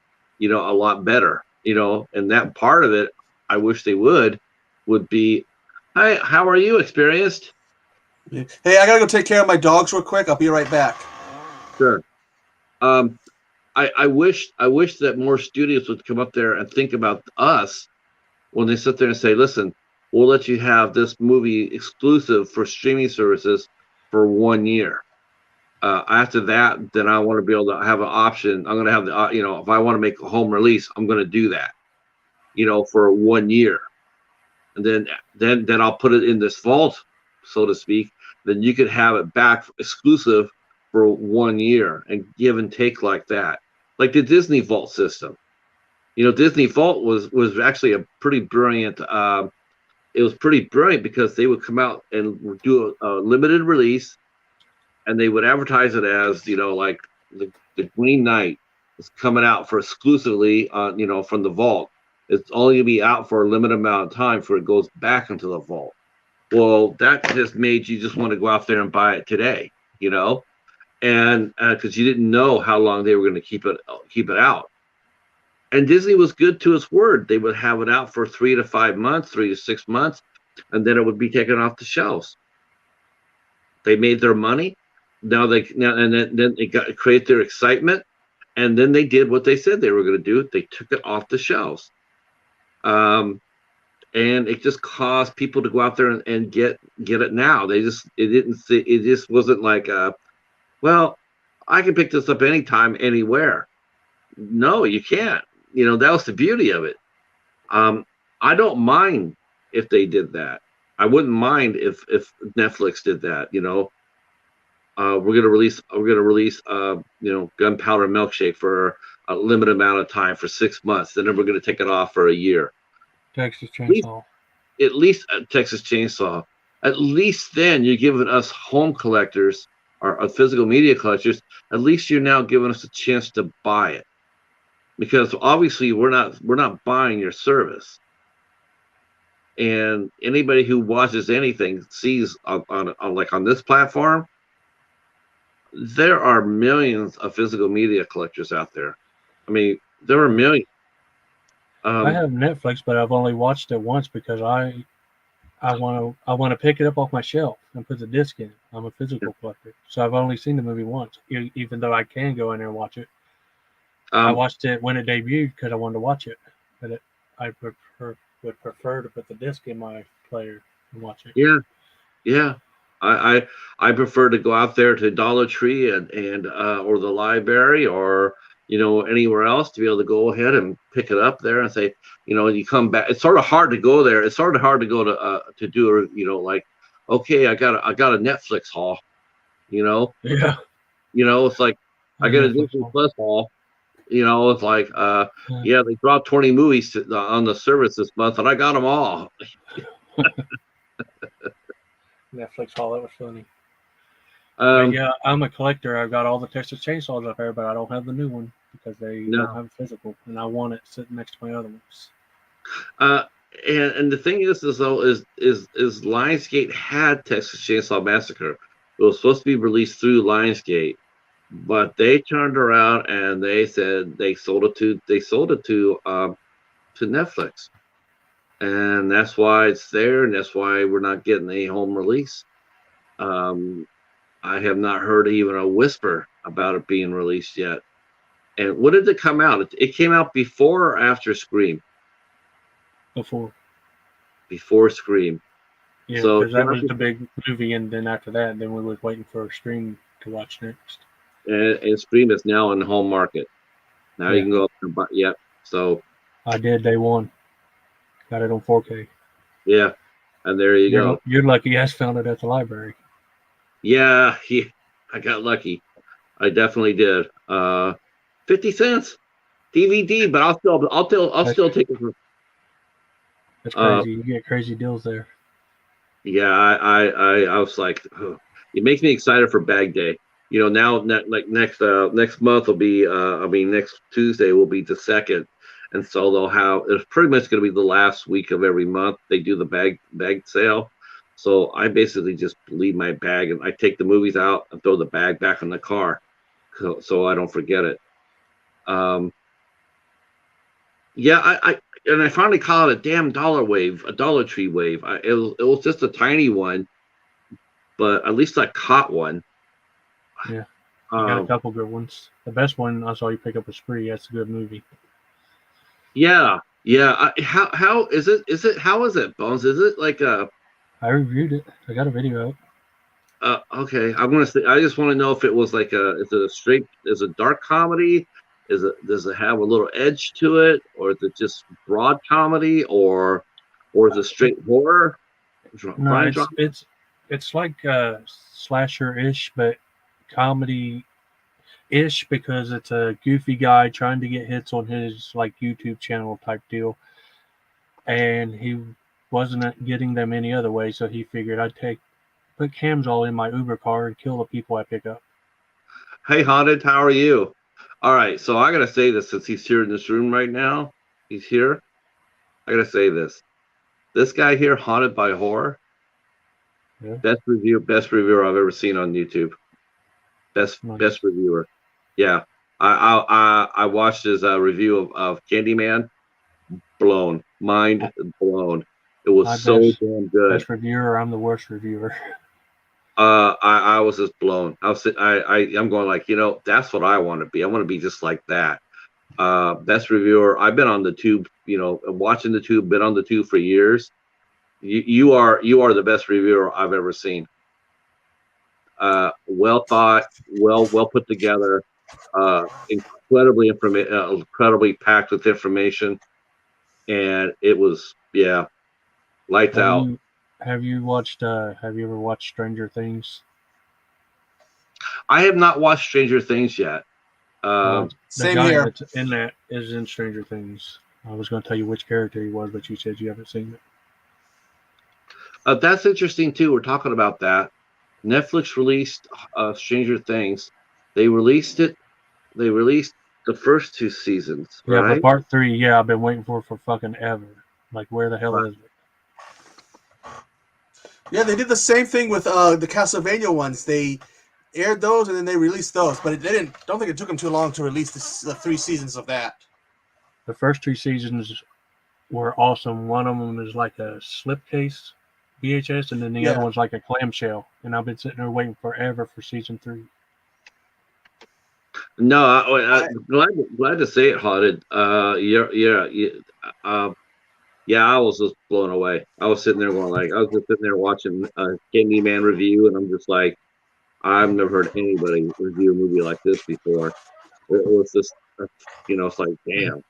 a lot better, and that part of it, I wish they would be, hi, how are you, Experienced? Hey, I gotta go take care of my dogs real quick. I'll be right back. Sure. I wish that more studios would come up there and think about us when they sit there and say, listen, we'll let you have this movie exclusive for streaming services for 1 year. After that, then I want to be able to have an option. I'm going to have the, if I want to make a home release, I'm going to do that, for 1 year. And then I'll put it in this vault, so to speak. Then you could have it back exclusive for 1 year and give and take like that, like the Disney Vault system. Disney Vault was actually a pretty brilliant. It was pretty brilliant because they would come out and do a limited release, and they would advertise it as like the Green Knight is coming out for exclusively on from the vault. It's only gonna be out for a limited amount of time before it goes back into the vault. Well, that just made you just want to go out there and buy it today, and because you didn't know how long they were going to keep it out. And Disney was good to its word. They would have it out for 3 to 5 months, 3 to 6 months, and then it would be taken off the shelves. They made their money. Now and then they create their excitement, and then they did what they said they were going to do. They took it off the shelves, and it just caused people to go out there and get it now. It just wasn't like, well, I can pick this up anytime, anywhere. No, you can't. That was the beauty of it. I don't mind if they did that. I wouldn't mind if Netflix did that. We're gonna release Gunpowder Milkshake for a limited amount of time for 6 months. Then we're gonna take it off for a year. Texas Chainsaw. At least Texas Chainsaw. At least then you're giving us home collectors or physical media collectors. At least you're now giving us a chance to buy it, because obviously we're not buying your service. And anybody who watches anything sees on this platform, there are millions of physical media collectors out there. I mean, there are millions. I have Netflix, but I've only watched it once because I want to pick it up off my shelf and put the disc in. I'm a physical collector, so I've only seen the movie once, even though I can go in there and watch it. I watched it when it debuted because I wanted to watch it, but I would prefer to put the disc in my player and watch it. Yeah. I prefer to go out there to Dollar Tree and or the library or anywhere else to be able to go ahead and pick it up there and say, you come back. It's sort of hard to go there. It's sort of hard to go to do like, okay, I got a Netflix haul, Yeah. It's like I got a Disney Plus haul. It's like, they dropped 20 movies on the service this month, and I got them all. Netflix haul, that was funny. Yeah, I'm a collector. I've got all the Texas Chainsaws up there, but I don't have the new one because they don't have a physical, and I want it sitting next to my other ones. And the thing is Lionsgate had Texas Chainsaw Massacre. It was supposed to be released through Lionsgate, but they turned around and they said they sold it to Netflix, and that's why it's there, and that's why we're not getting a home release. I have not heard even a whisper about it being released yet. And when did it come out? It came out before or after Scream? Before Scream. Yeah, because that was the big movie, and then after that, then we was waiting for Scream to watch next. And Scream is now in the home market. Now you can go up and buy. Yep. So I did day one. Got it on 4K. Yeah, and there you go. You're lucky. I found it at the library. Yeah, I got lucky. I definitely did. 50 cents DVD, but I'll still take it. That's crazy. You get crazy deals there. Yeah, I was like, oh, it makes me excited for Bag Day. Now next month will be next Tuesday will be the 2nd, and so it's pretty much going to be the last week of every month. They do the bag sale. So I basically just leave my bag and I take the movies out and throw the bag back in the car, so I don't forget it. I finally caught a damn Dollar Tree wave. It was just a tiny one, but at least I caught one. Yeah, you got a couple good ones. The best one I saw you pick up was Spree. That's a good movie. Yeah. How is it? How is it, Bones? Is it like a? I reviewed it. I got a video out. Okay. I just want to know if it was like is it a dark comedy? Does it have a little edge to it, or is it just broad comedy, or is it straight horror? No, it's like slasher-ish, but comedy-ish, because it's a goofy guy trying to get hits on his like YouTube channel type deal, and he wasn't getting them any other way, so he figured I'd put cams all in my Uber car and kill the people I pick up. Hey, Haunted, how are you? All right, so I gotta say this since he's here in this room right now. He's here. I gotta say this. This guy here, Haunted by Horror, best reviewer I've ever seen on YouTube. Best reviewer. Yeah, I watched his review of Candyman. Mind blown. It was so damn good. Best reviewer. I'm the worst reviewer. I was just blown. I'm going like, that's what I want to be. I want to be just like that. Best reviewer. I've been on the tube, watching the tube, been on the tube for years. You are the best reviewer I've ever seen. Well thought, well put together, incredibly packed with information, and it was lights out. Have you ever watched Stranger Things? I have not watched Stranger Things yet. The Same guy here. that's in that is in Stranger Things. I was going to tell you which character he was, but you said you haven't seen it. That's interesting too. We're talking about that. Netflix released Stranger Things. They released it. They released the first 2 seasons. Yeah, right? but part 3, I've been waiting for fucking ever. Like, where the hell is it? Yeah, they did the same thing with the Castlevania ones. They aired those and then they released those, but don't think it took them too long to release the 3 seasons of that. The first 2 seasons were awesome. One of them is like a slipcase VHS, and then the other one's like a clamshell. And I've been sitting there waiting forever for season 3. No, I'm glad to say it, Haunted. I was just blown away. I was sitting there going I was just sitting there watching a Candyman review, and I'm just like, I've never heard anybody review a movie like this before. It was just, it's like, damn,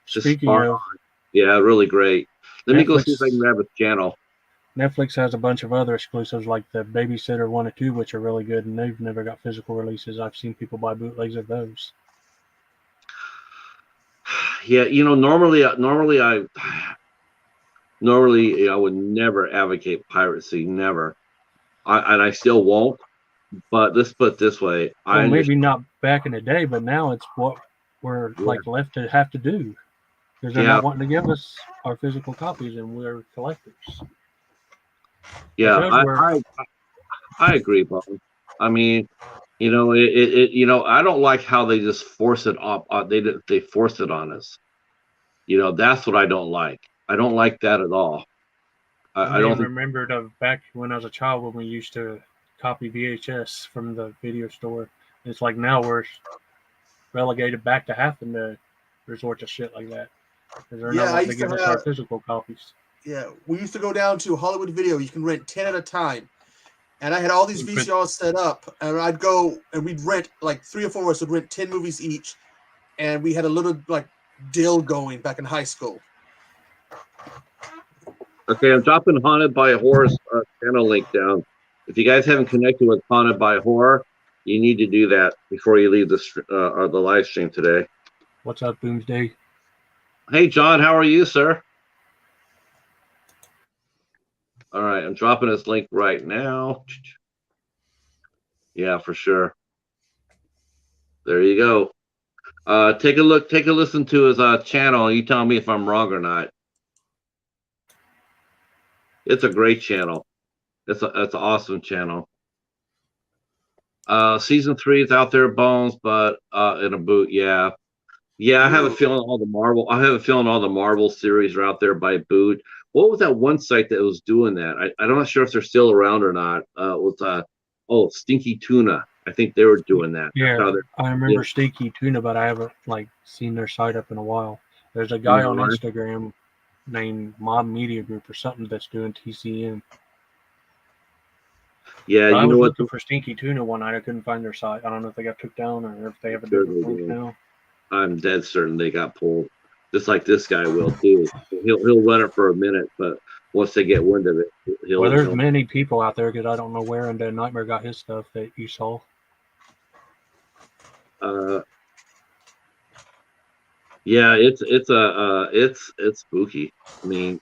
Speaking of, really great. Let me go see if I can grab a channel. Netflix has a bunch of other exclusives like the Babysitter 1 and 2, which are really good, and they've never got physical releases. I've seen people buy bootlegs of those. Yeah, normally I would never advocate piracy, never. I still won't. But let's put it this way. Well, maybe not back in the day, but now it's what we're left to have to do. Because they're not wanting to give us our physical copies, and we're collectors. Yeah, I agree, Bob. I mean, I don't like how they just force it up. They force it on us. That's what I don't like. I don't like that at all. I don't remember back when I was a child when we used to copy VHS from the video store. It's like now we're relegated back to having to resort to shit like that because they're not wanting to give us our physical copies. Yeah, we used to go down to Hollywood Video. You can rent 10 at a time. And I had all these VCRs set up, and I'd go and we'd rent, like 3 or 4 of us would rent 10 movies each, and we had a little deal going back in high school. Okay, I'm dropping Haunted by Horror's channel link down. If you guys haven't connected with Haunted by Horror, you need to do that before you leave the live stream today. What's up, Boomsday? Hey, John, how are you, sir? All right, I'm dropping this link right now. Yeah, for sure. There you go. Take a listen to his channel, and you tell me if I'm wrong or not. It's a great channel. It's an awesome channel. Season 3 is out there, Bones, but in a boot, yeah. I have a feeling all the Marvel series are out there by boot. What was that one site that was doing that? I'm not sure if they're still around or not. It was Stinky Tuna. I think they were doing that. Yeah, I remember Stinky Tuna, but I haven't seen their site up in a while. There's a guy on Instagram named Mob Media Group or something that's doing TCM. Yeah, I was looking for Stinky Tuna one night. I couldn't find their site. I don't know if they got took down or if they have a different link now. I'm dead certain they got pulled, just like this guy will too. He'll run it for a minute, but once they get wind of it, there's many people out there because I don't know where and then Nightmare got his stuff that you saw. Yeah, it's spooky. I mean,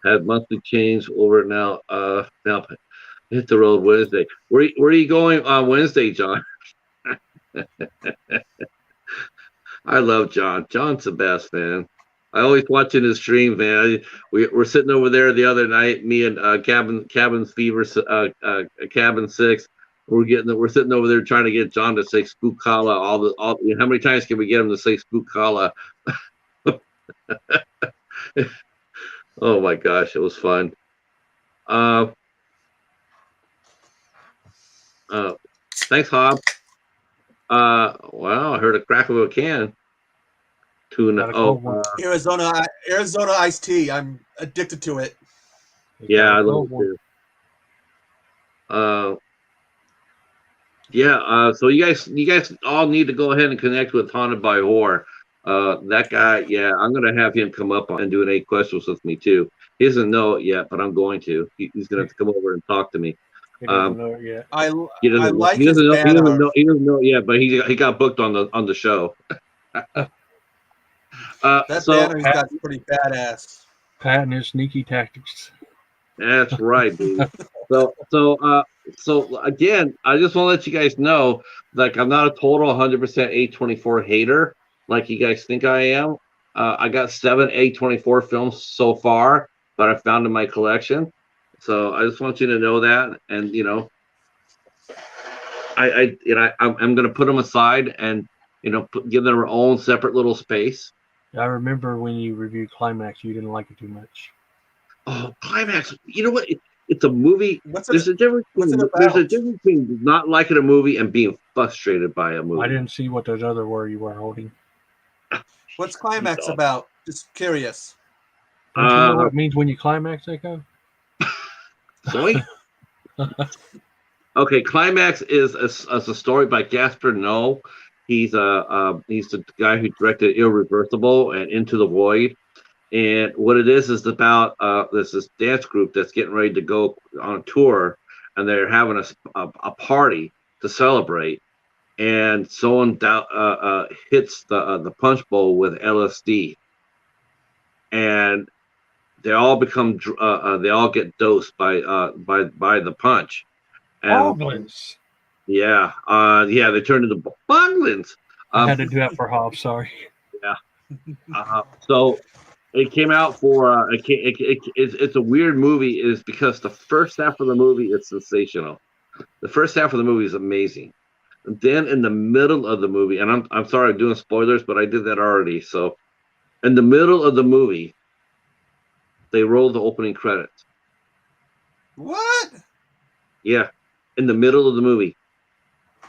had monthly change over now. Now hit the road Wednesday. Where are you going on Wednesday, John? I love John. John's the best, man. I always watching his stream, man. We're sitting over there the other night, me and Cabin Fever, Cabin 6. We're sitting over there trying to get John to say Spookala. How many times can we get him to say Spookala? Oh my gosh, it was fun. Uh, Thanks, Hob. Wow, I heard a crack of a can. Tuna. Arizona iced tea. I'm addicted to it. Yeah, I love it too. So you guys all need to go ahead and connect with Haunted by Horror. That guy, yeah, I'm gonna have him come up and do an 8 questions with me too. He doesn't know it yet, but I'm going to. He's gonna have to come over and talk to me. He doesn't know it yet. I he like doesn't his know. banner. He doesn't know it yet, but he got booked on the show. That banner he's got pretty badass. Pat and his sneaky tactics. That's right, dude. So again, I just want to let you guys know, like, I'm not a total 100% A24 hater, like you guys think I am. I got 7 A24 films so far that I found in my collection. So I just want you to know that, and I'm going to put them aside and give them their own separate little space. I remember when you reviewed Climax, you didn't like it too much. Oh, Climax! You know what? It's a movie. There's a difference between not liking a movie and being frustrated by a movie. I didn't see what those other were you were holding. What's Climax about? Just curious. Don't you know what it means when you climax, Echo? Sorry? Okay, Climax is a story by Gaspar Noé. He's the guy who directed Irreversible and Into the Void. And what it is about this dance group that's getting ready to go on tour, and they're having a party to celebrate, and someone hits the punch bowl with LSD, and they all become they all get dosed by the punch. Boglins. Yeah, they turned into boglins. I had to do that for Hobbs. Sorry. Yeah. So. It came out for it's a weird movie, is because the first half of the movie is sensational. The first half of the movie is amazing. And then in the middle of the movie, and I'm sorry I'm doing spoilers, but I did that already. So in the middle of the movie, they roll the opening credits. What? Yeah, in the middle of the movie,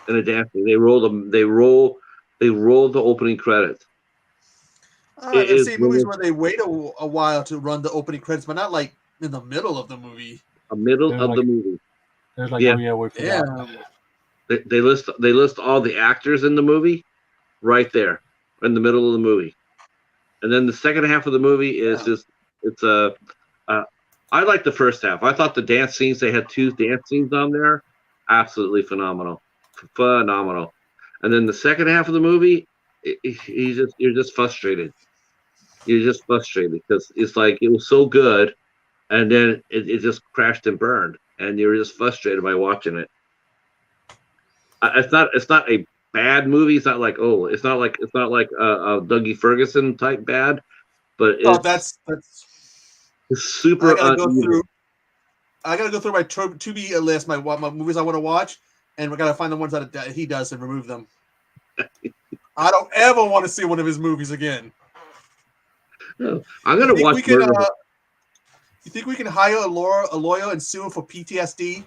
in a dancing, they roll the opening credits. I've seen movies where they wait a while to run the opening credits, but not like in the middle of the movie. The movie. There's like, yeah. Oh yeah, They list all the actors in the movie right there in the middle of the movie, and then the second half of the movie is I like the first half. I thought the dance scenes, they had 2 dance scenes on there, absolutely phenomenal, and then the second half of the movie, you're just frustrated. You're just frustrated because it's like it was so good, and then it just crashed and burned, and you're just frustrated by watching it. It's not a bad movie. It's not like a Dougie Ferguson type bad, but it's super. I gotta go through my to be list, my movies I want to watch, and we gotta find the ones that he does and remove them. I don't ever want to see one of his movies again. No, I'm gonna watch. You think we can hire a lawyer and sue him for PTSD?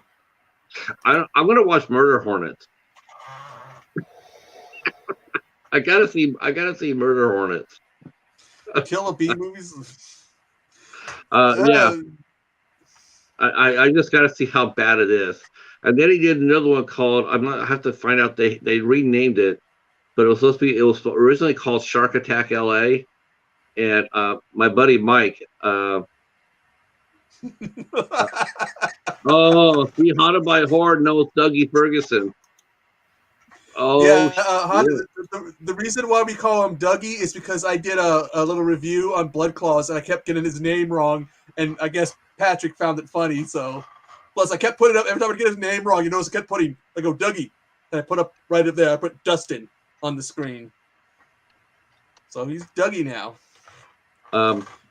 I'm gonna watch Murder Hornets. I gotta see Murder Hornets. Killer Bee movies. Yeah. I just gotta see how bad it is. And then he did another one called I have to find out, they renamed it, but it was originally called Shark Attack LA. And my buddy Mike, Haunted by Horror knows Dougie Ferguson. Oh, yeah. The reason why we call him Dougie is because I did a little review on Blood Claws, and I kept getting his name wrong, and I guess Patrick found it funny. So, plus I kept putting up every time I get his name wrong. You notice I kept putting, I go Dougie, and I put up right up there. I put Dustin on the screen. So he's Dougie now.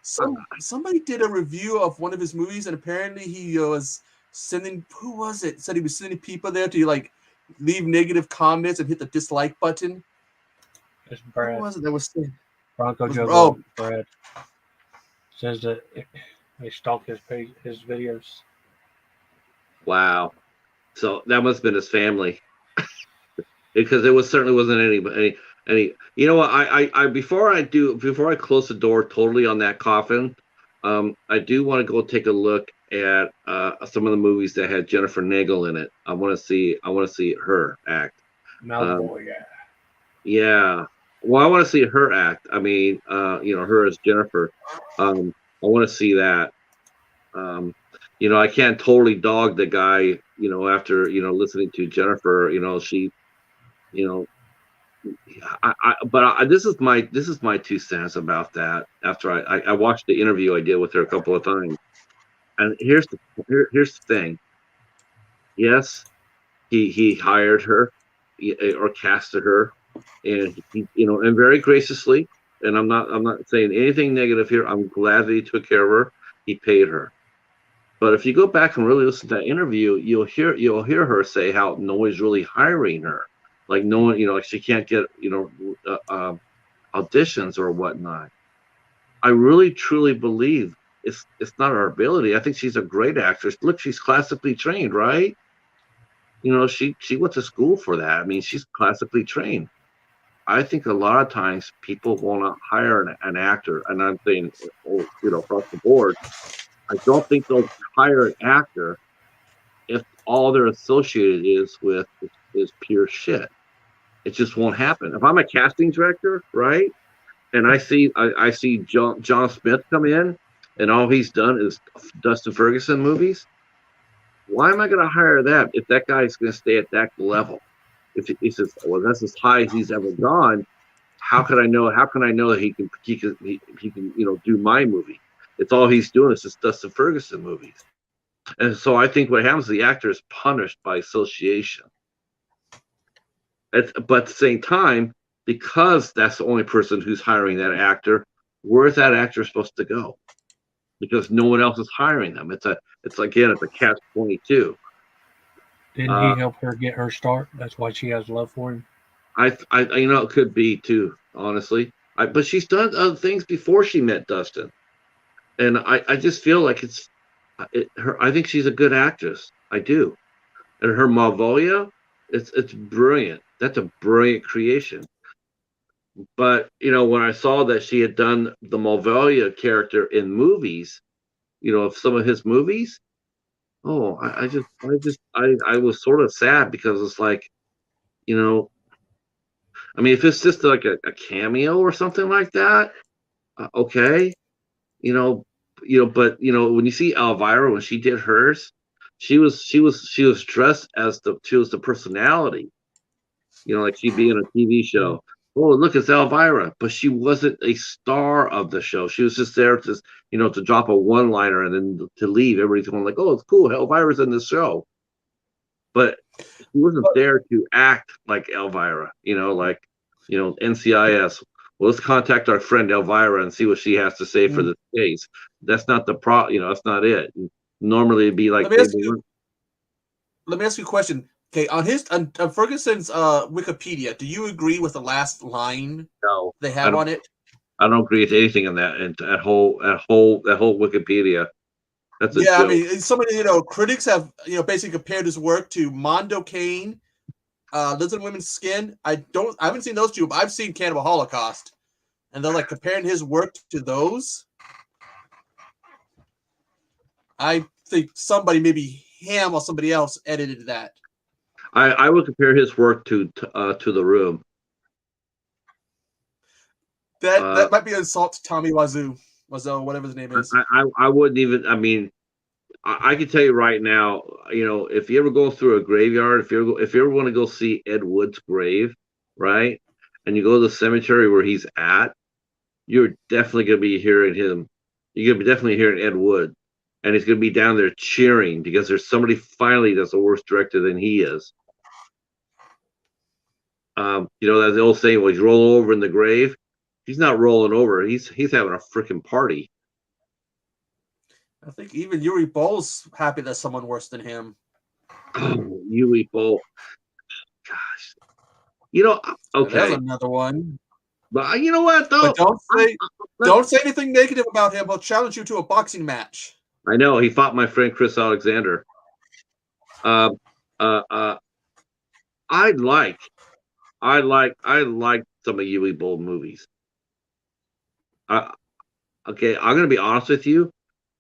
Somebody did a review of one of his movies, and apparently he was sending, who was it? Said he was sending people there to like leave negative comments and hit the dislike button. It's Brad. Who was it that was saying? Bronco Joe Brad says that they stalk his page, his videos. Wow. So that must have been his family, because it certainly wasn't any. You know what? I before I close the door totally on that coffin, I do want to go take a look at some of the movies that had Jennifer Nagel in it. I want to see her act. Malboy, yeah. Yeah. Well, I want to see her act. I mean, her as Jennifer. I want to see that. I can't totally dog the guy, after, listening to Jennifer, she, this is my 2 cents about that. After I watched the interview I did with her a couple of times, and here's the thing. Yes, he hired her, or casted her, and and very graciously. And I'm not saying anything negative here. I'm glad that he took care of her. He paid her. But if you go back and really listen to that interview, you'll hear her say how no one's really hiring her. Like no one, like she can't get auditions or whatnot. I really truly believe it's not her ability. I think she's a great actress. Look, she's classically trained, right? She went to school for that. I mean, she's classically trained. I think a lot of times people will not hire an actor, and I'm saying, across the board. I don't think they'll hire an actor if all they're associated is pure shit. It just won't happen. If I'm a casting director, right, and I see John Smith come in, and all he's done is Dustin Ferguson movies, why am I going to hire that if that guy's going to stay at that level? If he says, well, that's as high as he's ever gone, how can I know? How can I know that he can do my movie? It's all he's doing is just Dustin Ferguson movies. And so I think what happens is the actor is punished by association. But at the same time, because that's the only person who's hiring that actor, where's that actor supposed to go? Because no one else is hiring them. It's a catch-22. Didn't he help her get her start? That's why she has love for him. It could be too, honestly. But she's done other things before she met Dustin. And I just feel like I think she's a good actress. I do. And her Malvolia, it's brilliant. That's a brilliant creation. But when I saw that she had done the Malvolia character in movies, some of his movies, I was sort of sad, because it's like, I mean, if it's just like a cameo or something like that, okay. But when you see Elvira when she did hers, she was dressed as the personality, like she'd be in a TV show. Oh, look, it's Elvira, but she wasn't a star of the show. She was just there to drop a one-liner and then to leave. Everybody's going like, oh, it's cool, Elvira's in this show, but she wasn't there to act like Elvira. NCIS. Well, let's contact our friend Elvira and see what she has to say for this case. That's not the that's not it. Normally, it'd be like. Let me ask you a question. Okay, on Ferguson's Wikipedia, do you agree with the last line? No, they have on it? I don't agree with anything in that whole Wikipedia. That's a joke. I mean, so many critics have basically compared his work to Mondo Cane, Lizard and Women's Skin. I haven't seen those two, but I've seen Cannibal Holocaust, and they're like comparing his work to those. I think somebody, maybe him or somebody else, edited that. I would compare his work to The Room. That might be an insult to Tommy Wiseau, whatever his name is. I wouldn't even. I mean, I can tell you right now. If you ever go through a graveyard, if you ever want to go see Ed Wood's grave, right, and you go to the cemetery where he's at, you're definitely going to be hearing him. You're going to be definitely hearing Ed Wood, and he's going to be down there cheering because there's somebody finally that's a worse director than he is. That's the old saying, well, he's rolling over in the grave. He's not rolling over. He's having a freaking party. I think even Yuri Boll's happy that someone worse than him. Oh, Yui Bowl. Gosh. So there's Okay. another one. But you know what, though? But don't I, say anything negative about him. I'll challenge you to a boxing match. I know he fought my friend Chris Alexander. Um, uh, uh, I like, I like some of Yui Bowl movies. Okay, I'm gonna be honest with you.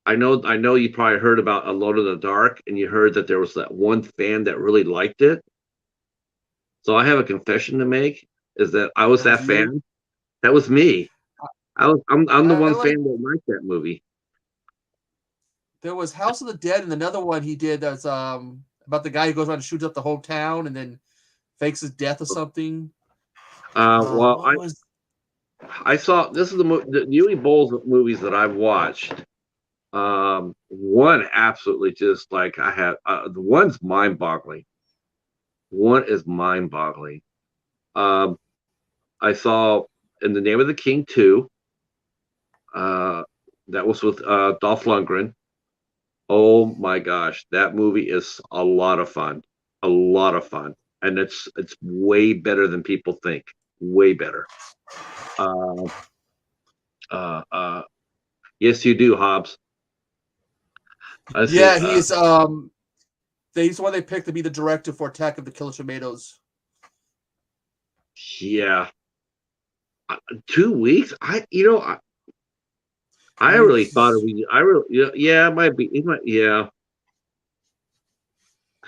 I know you probably heard about Alone in the Dark, and you heard that there was that one fan that really liked it. So I have a confession to make: is that I was That was that you. fan. That was me. I'm the I one like. fan that liked that movie. There was House of the Dead, and another one he did that's about the guy who goes around and shoots up the whole town and then fakes his death or something. Well, What was? I saw this is the Yui Bowles movies that I've watched. One absolutely just like I had. The one's mind-boggling. One is mind-boggling. Um, I saw In the Name of the King 2. Uh, that was with Dolph Lundgren. Oh my gosh, that movie is a lot of fun. A lot of fun. And it's way better than people think. Way better. Uh, uh, uh, yes, you do, Hobbs. I see. Yeah, he's he's the one they picked to be the director for Attack of the Killer Tomatoes. Yeah, 2 weeks. I really thought it He's, was. I really, yeah, it might be. It might, yeah.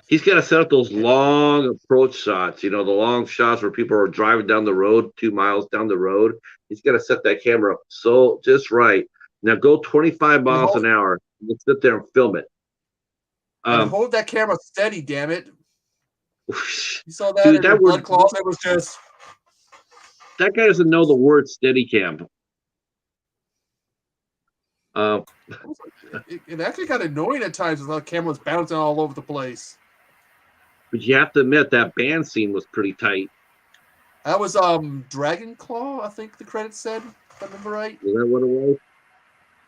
He's got to set up those long approach shots. The long shots where people are driving down the road, 2 miles down the road. He's got to set that camera up so just right. Now go 25 and miles hold an hour. And sit there and film it. and hold that camera steady, damn it! You saw that Dude, in Blood Claws. It was just that guy doesn't know the word Steadicam. it actually got annoying at times with how the camera was bouncing all over the place. But you have to admit that band scene was pretty tight. That was Dragon Claw, I think the credits said, if I remember right. Is that what it was?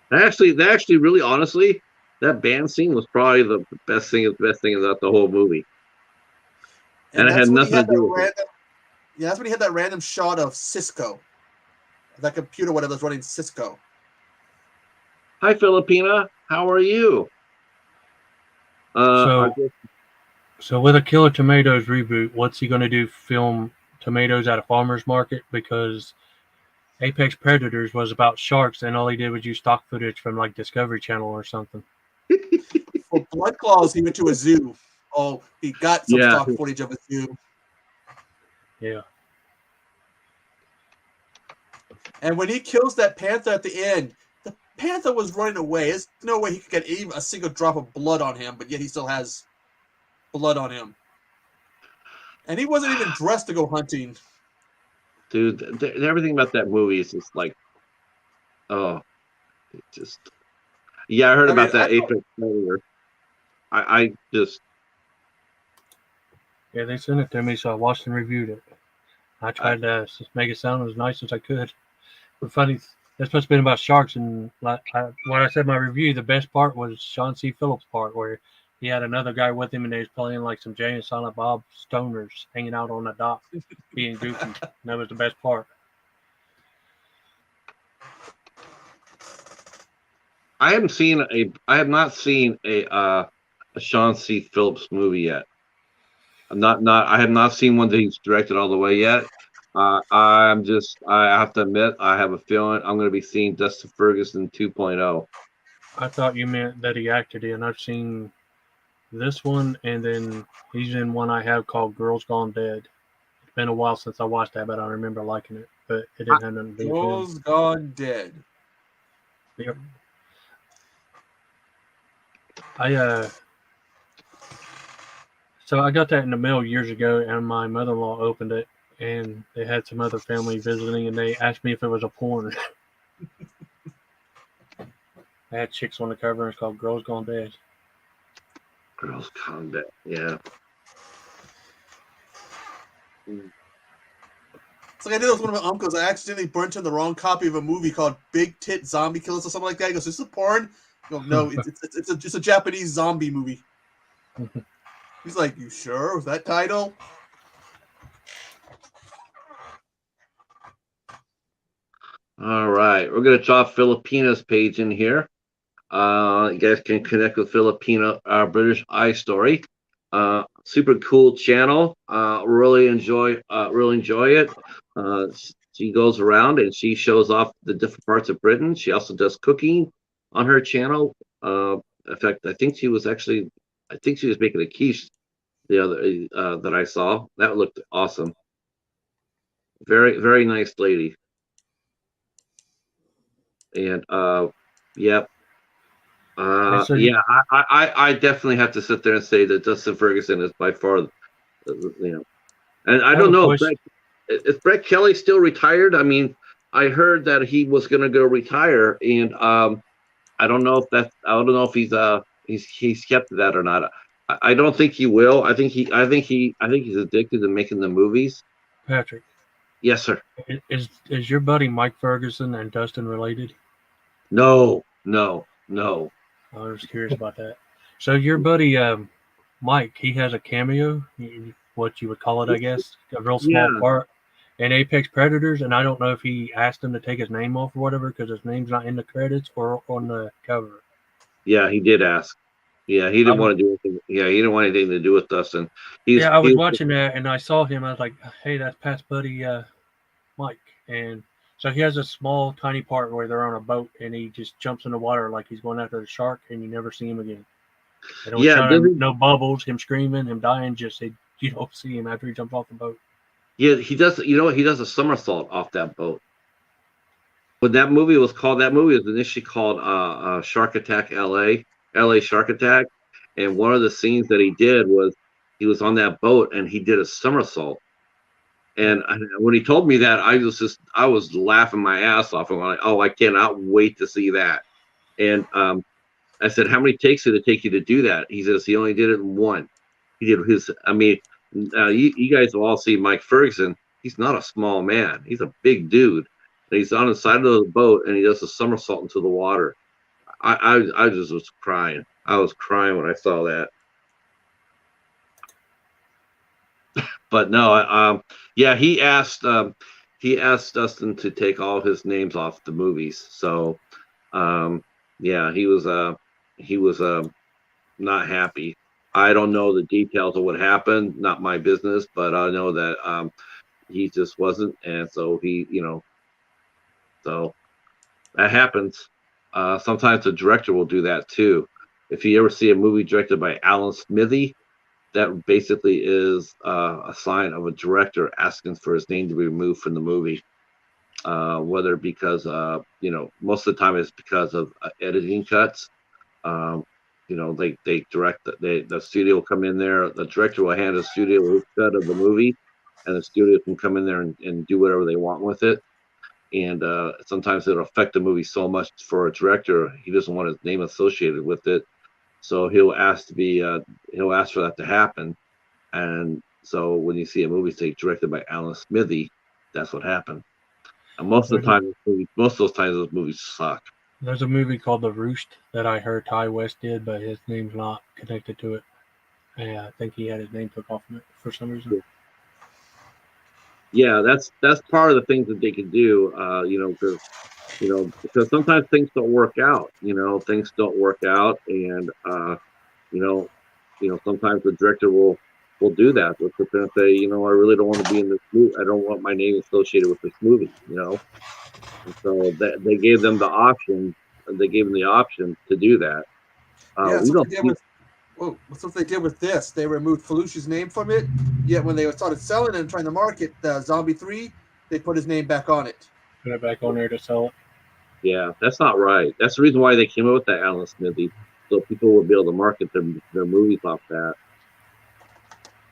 That actually, really, honestly, that band scene was probably the best thing about the whole movie, and And it had that's when he nothing to had that do with it. random. Yeah, that's when he had that random shot of Cisco, that computer, whatever was running Cisco. Hi, Filipina. How are you? So with a Killer Tomatoes reboot, what's he going to do? Film tomatoes at a farmer's market? Because Apex Predators was about sharks, and all he did was use stock footage from like Discovery Channel or something. For Blood Claws, he went to a zoo. Oh, he got some Yeah. stock footage of a zoo. Yeah. And when he kills that panther at the end, the panther was running away. There's no way he could get even a single drop of blood on him, but yet he still has blood on him. And he wasn't even dressed to go hunting. Dude, everything about that movie is just like, oh, it just. Yeah, I heard about that Apex Predator. I just. Yeah, they sent it to me, so I watched and reviewed it. I tried to make it sound as nice as I could. But funny, that's supposed to be about sharks, and when I said in my review, the best part was Sean C. Phillips' part, where he had another guy with him, and they was playing like some Jay and Silent Bob stoners hanging out on the dock, being goofy. And that was the best part. I have not seen a Sean C. Phillips movie yet. I have not seen one that he's directed all the way yet. I have to admit, I have a feeling I'm going to be seeing Dustin Ferguson 2.0. I thought you meant that he acted in. I've seen this one, and then he's in one I have called Girls Gone Dead. It's been a while since I watched that, but I remember liking it. But it didn't have nothing to do with him. Girls Gone Dead. Yep. So I got that in the mail years ago, and my mother-in-law opened it, and they had some other family visiting, and they asked me if it was a porn. They had chicks on the cover, and it's called Girls Gone Dead. Girls Gone Dead, yeah. It's like I did with one of my uncles. I accidentally burnt him the wrong copy of a movie called Big Tit Zombie Killers or something like that. He goes, "This is porn." Oh, no, it's a Japanese zombie movie. He's like, you sure with that title? All right, we're gonna drop Filipinas page in here. You guys can connect with Filipino British Eye Story. Super cool channel. Really enjoy it. She goes around and she shows off the different parts of Britain. She also does cooking on her channel. In fact, I think she was making a quiche the other that I saw. That looked awesome. Very, very nice lady. And yep. Yeah, I definitely have to sit there and say that Justin Ferguson is by far, and I don't know, is Brett Kelly still retired? I mean, I heard that he was going to go retire, and I don't know if he's kept that or not. I don't think he will. I think he's addicted to making the movies. Patrick. Yes, sir. Is your buddy Mike Ferguson and Dustin related? No. I was curious about that. So your buddy Mike, he has a cameo, what you would call it, I guess, a real small part in Apex Predators, and I don't know if he asked him to take his name off or whatever because his name's not in the credits or on the cover. Yeah, he did ask. Yeah, he didn't want to do anything. Yeah, he didn't want anything to do with Dustin. I was watching that and I saw him. I was like, "Hey, that's Pat's buddy, Mike." And so he has a small, tiny part where they're on a boat and he just jumps in the water like he's going after the shark, and you never see him again. They don't show him, no bubbles, him screaming, him dying. Just you don't see him after he jumps off the boat. Yeah, he does. You know what? He does a somersault off that boat. When that movie was initially called Shark Attack LA Shark Attack, and one of the scenes that he did was he was on that boat and he did a somersault. And when he told me that, I was laughing my ass off. I'm like, oh, I cannot wait to see that. And I said, how many takes did it take you to do that? He says he only did it in one. He did his. I mean, you guys will all see Mike Ferguson. He's not a small man. He's a big dude. And he's on the side of the boat and he does a somersault into the water. I just was crying. I was crying when I saw that. But no, yeah, he asked Dustin to take all his names off the movies. So, yeah, he was not happy. I don't know the details of what happened. Not my business, but I know that he just wasn't, and so so that happens. Sometimes the director will do that too. If you ever see a movie directed by Alan Smithy, that basically is a sign of a director asking for his name to be removed from the movie. Whether because most of the time it's because of editing cuts. They direct the studio will come in there. The director will hand the studio his cut of the movie, and the studio can come in there and do whatever they want with it. And sometimes it'll affect the movie so much for a director, he doesn't want his name associated with it. So he'll ask for that to happen. And so when you see a movie, say directed by Alan Smithy, that's what happened. And most of those times, those movies suck. There's a movie called The Roost that I heard Ty West did, but his name's not connected to it. And I think he had his name took off from it for some reason. Yeah, that's part of the things that they can do, because sometimes things don't work out. Things don't work out, and sometimes the director will do that. They'll sit there and say, I really don't want to be in this movie. I don't want my name associated with this movie. And so they gave them the option. They gave them the option to do that. That's what they did with this. They removed Felucci's name from it. Yet when they started selling and trying to market Zombie 3, they put his name back on it. Put it back on there to sell it. Yeah, that's not right. That's the reason why they came up with that Alan Smithy, so people would be able to market their movies off that.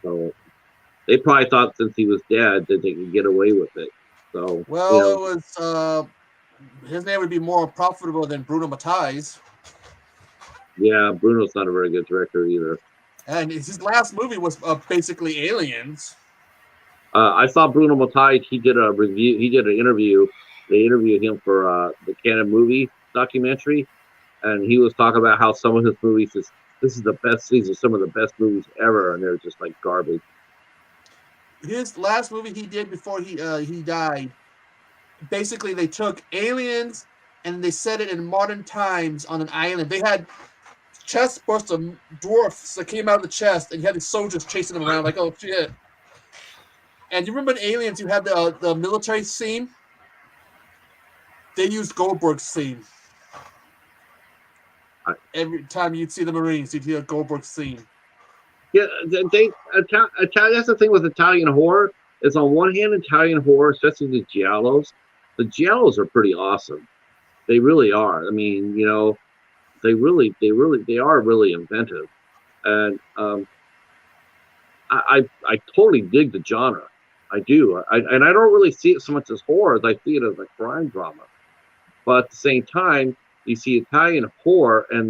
So they probably thought since he was dead that they could get away with it. So it was his name would be more profitable than Bruno Mattei's. Yeah, Bruno's not a very good director either. And his last movie was basically Aliens. I saw Bruno Mattei. He did a review. He did an interview. They interviewed him for the Canon movie documentary, and he was talking about how some of his movies this is the best. These are some of the best movies ever, and they're just like garbage. His last movie he did before he died, basically they took aliens and they set it in modern times on an island. They had chest bursts of dwarfs that came out of the chest, and you had these soldiers chasing them around like, oh shit. And you remember in Aliens, you had the military scene? They used Goldberg's scene. Every time you'd see the Marines, you'd hear Goldberg's scene. Yeah, that's the thing with Italian horror. Is on one hand, Italian horror, especially the giallos. The giallos are pretty awesome. They really are. I mean, they are really inventive, and I totally dig the genre. I do, and I don't really see it so much as horror as I see it as a crime drama. But at the same time, you see Italian horror, and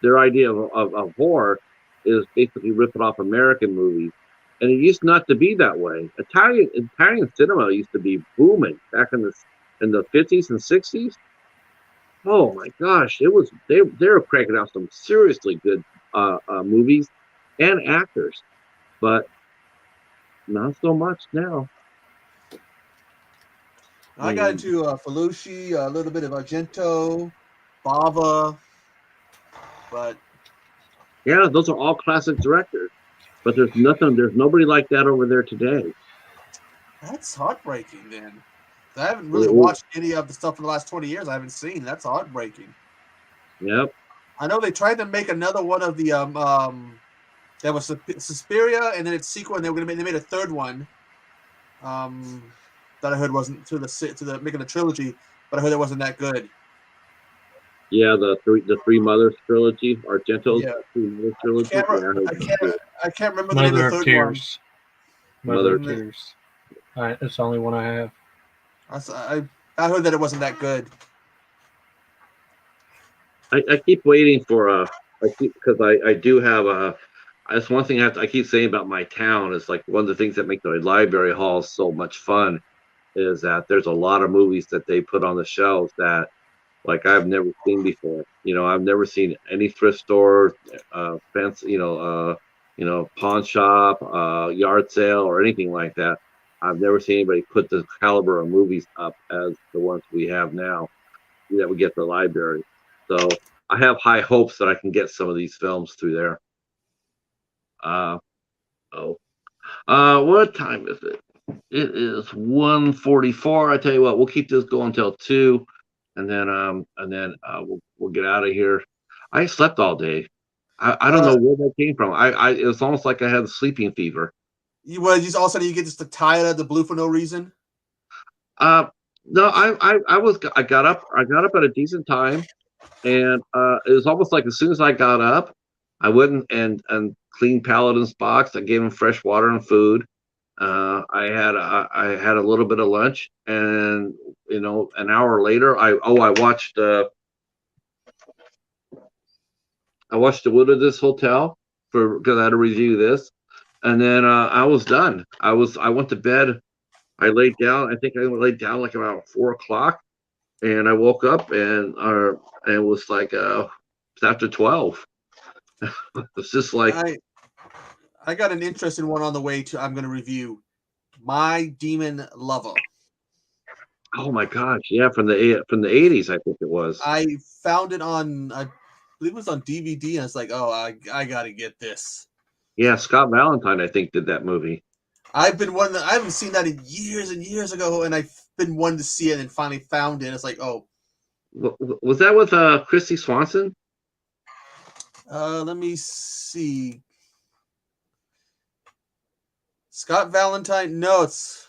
their idea of horror is basically ripping off American movies. And it used not to be that way. Italian cinema used to be booming back in the 50s and 60s. Oh my gosh, they were cranking out some seriously good movies and actors, but not so much now. I got into Felucci, a little bit of Argento, Bava, but yeah, those are all classic directors. But there's nobody like that over there today. That's heartbreaking. Then I haven't really watched any of the stuff in the last 20 years. I haven't seen. That's heartbreaking. Yep. I know they tried to make another one of the that was Suspiria, and then its sequel, and they made a third one. That I heard wasn't to the making a trilogy, but I heard it wasn't that good. Yeah, the three mothers trilogy, Argento's Three Mothers trilogy. I can't remember the name of the third Tears. one. Mother of Tears. It's the only one I have. I heard that it wasn't that good. I keep waiting for because I do have that's one thing I keep saying about my town is like one of the things that make the library halls so much fun is that there's a lot of movies that they put on the shelves that like I've never seen before. I've never seen any thrift store, fence, pawn shop, yard sale, or anything like that. I've never seen anybody put the caliber of movies up as the ones we have now that we get at the library. So I have high hopes that I can get some of these films through there. What time is it? It is 1:44. I tell you what, we'll keep this going until 2, and then we'll get out of here. I slept all day. I don't know where that came from. It was almost like I had a sleeping fever. All of a sudden you get just tired of the blue for no reason. No, I got up at a decent time, and it was almost like as soon as I got up, I went and cleaned Paladin's box. I gave him fresh water and food. I had a little bit of lunch, and an hour later, I watched the Wood of this hotel because I had to review this, and then I was done. I went to bed. I laid down. I think I laid down like about 4:00, and I woke up and it was like it's after 12. It's just like I got an interesting one on the way I'm going to review. My Demon Lover. Oh my gosh! Yeah, from the 80s, I think it was. I found it on, I believe it was on DVD, and I was like, oh, I got to get this. Yeah, Scott Valentine, I think, did that movie. I haven't seen that in years and years ago, and I've been wanting to see it, and finally found it. It's like, oh, was that with Christy Swanson? Let me see. Scott Valentine. No, it's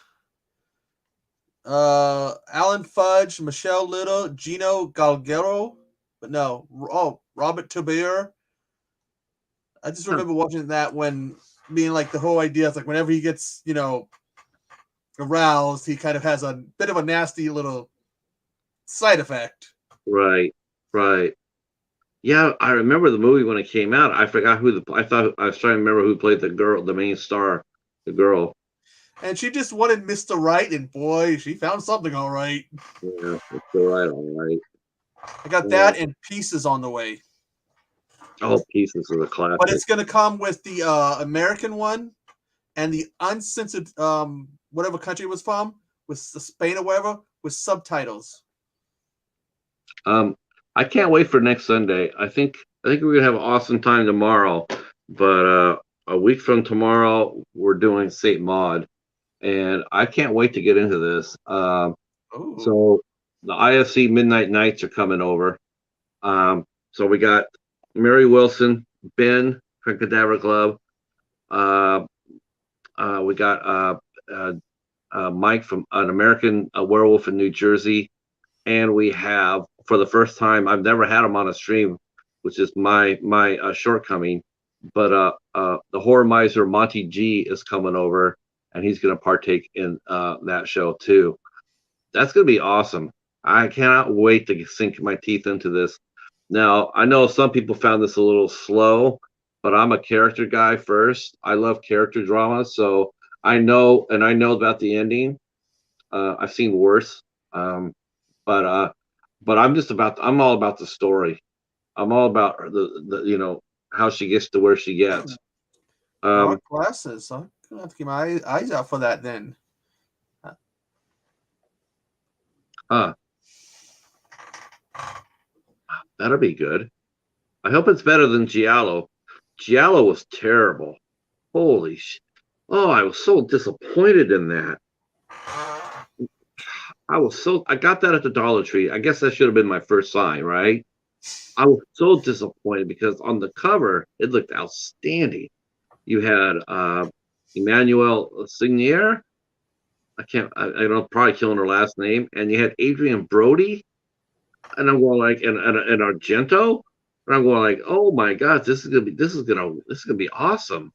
Alan Fudge, Michelle Little, Gino Galgero, but no. Oh, Robert Taubert. I just remember watching that when being like the whole idea is like whenever he gets aroused, he kind of has a bit of a nasty little side effect. Right. Yeah, I remember the movie when it came out. I forgot I thought I was trying to remember who played the girl, the main star, the girl. And she just wanted Mr. Right, and boy, she found something all right. Yeah, Mr. Right, all right. I got that and Pieces on the way. Oh, Pieces is a classic. But it's going to come with the American one and the uncensored, whatever country it was from, with Spain or whatever, with subtitles. I can't wait for next Sunday. I think we're gonna have an awesome time tomorrow. But a week from tomorrow, we're doing Saint Maud, and I can't wait to get into this. So the IFC Midnight Nights are coming over. So we got Mary Wilson, Ben from Cadaver Club. We got Mike from An American Werewolf in New Jersey, and we have, for the first time, I've never had him on a stream, which is my shortcoming. But the horror miser Monty G is coming over, and he's going to partake in that show too. That's going to be awesome. I cannot wait to sink my teeth into this. Now, I know some people found this a little slow, but I'm a character guy first. I love character drama, so I know about the ending. I've seen worse, but I'm all about the story. I'm all about the how she gets to where she gets. Glasses. I'm gonna have to keep my eyes out for that then. That'll be good. I hope it's better than Giallo. Giallo was terrible. Holy shit. Oh, I was so disappointed in that. I got that at the Dollar Tree. I guess that should have been my first sign, right? I was so disappointed because on the cover, it looked outstanding. You had Emmanuel Signier. I don't know, probably killing her last name. And you had Adrian Brody. And I'm going like, and Argento. And I'm going like, oh my God, this is gonna be awesome.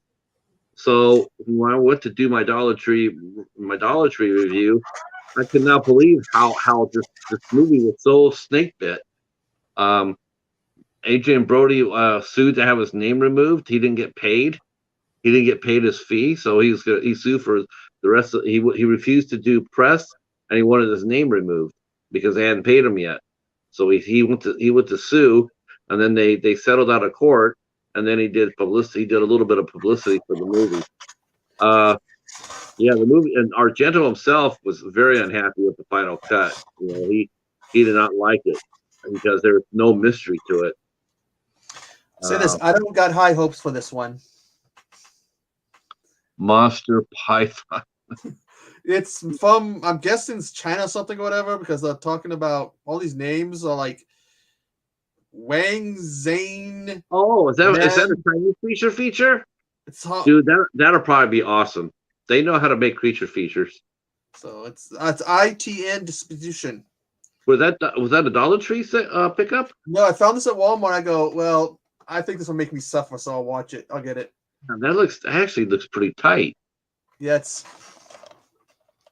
So when I went to do my Dollar Tree review, I could not believe how this movie was so snake bit. Adrian Brody sued to have his name removed. He didn't get paid. He didn't get paid his fee, so he sued for the rest of. He refused to do press, and he wanted his name removed because they hadn't paid him yet. So he went to sue, and then they settled out of court, and then he did publicity. He did a little bit of publicity for the movie. The movie, and Argento himself was very unhappy with the final cut. He did not like it because there was no mystery to it. Say this, I don't got high hopes for this one. Monster Python. It's from, I'm guessing it's China or something or whatever, because they're talking about all these names are like Wang Zane. Oh, is that a Chinese feature? Dude, that'll probably be awesome. They know how to make creature features. So it's ITN distribution. Was that a Dollar Tree pickup? No, I found this at Walmart. I go, well, I think this will make me suffer, so I'll watch it. I'll get it. And that actually looks pretty tight. Yeah, so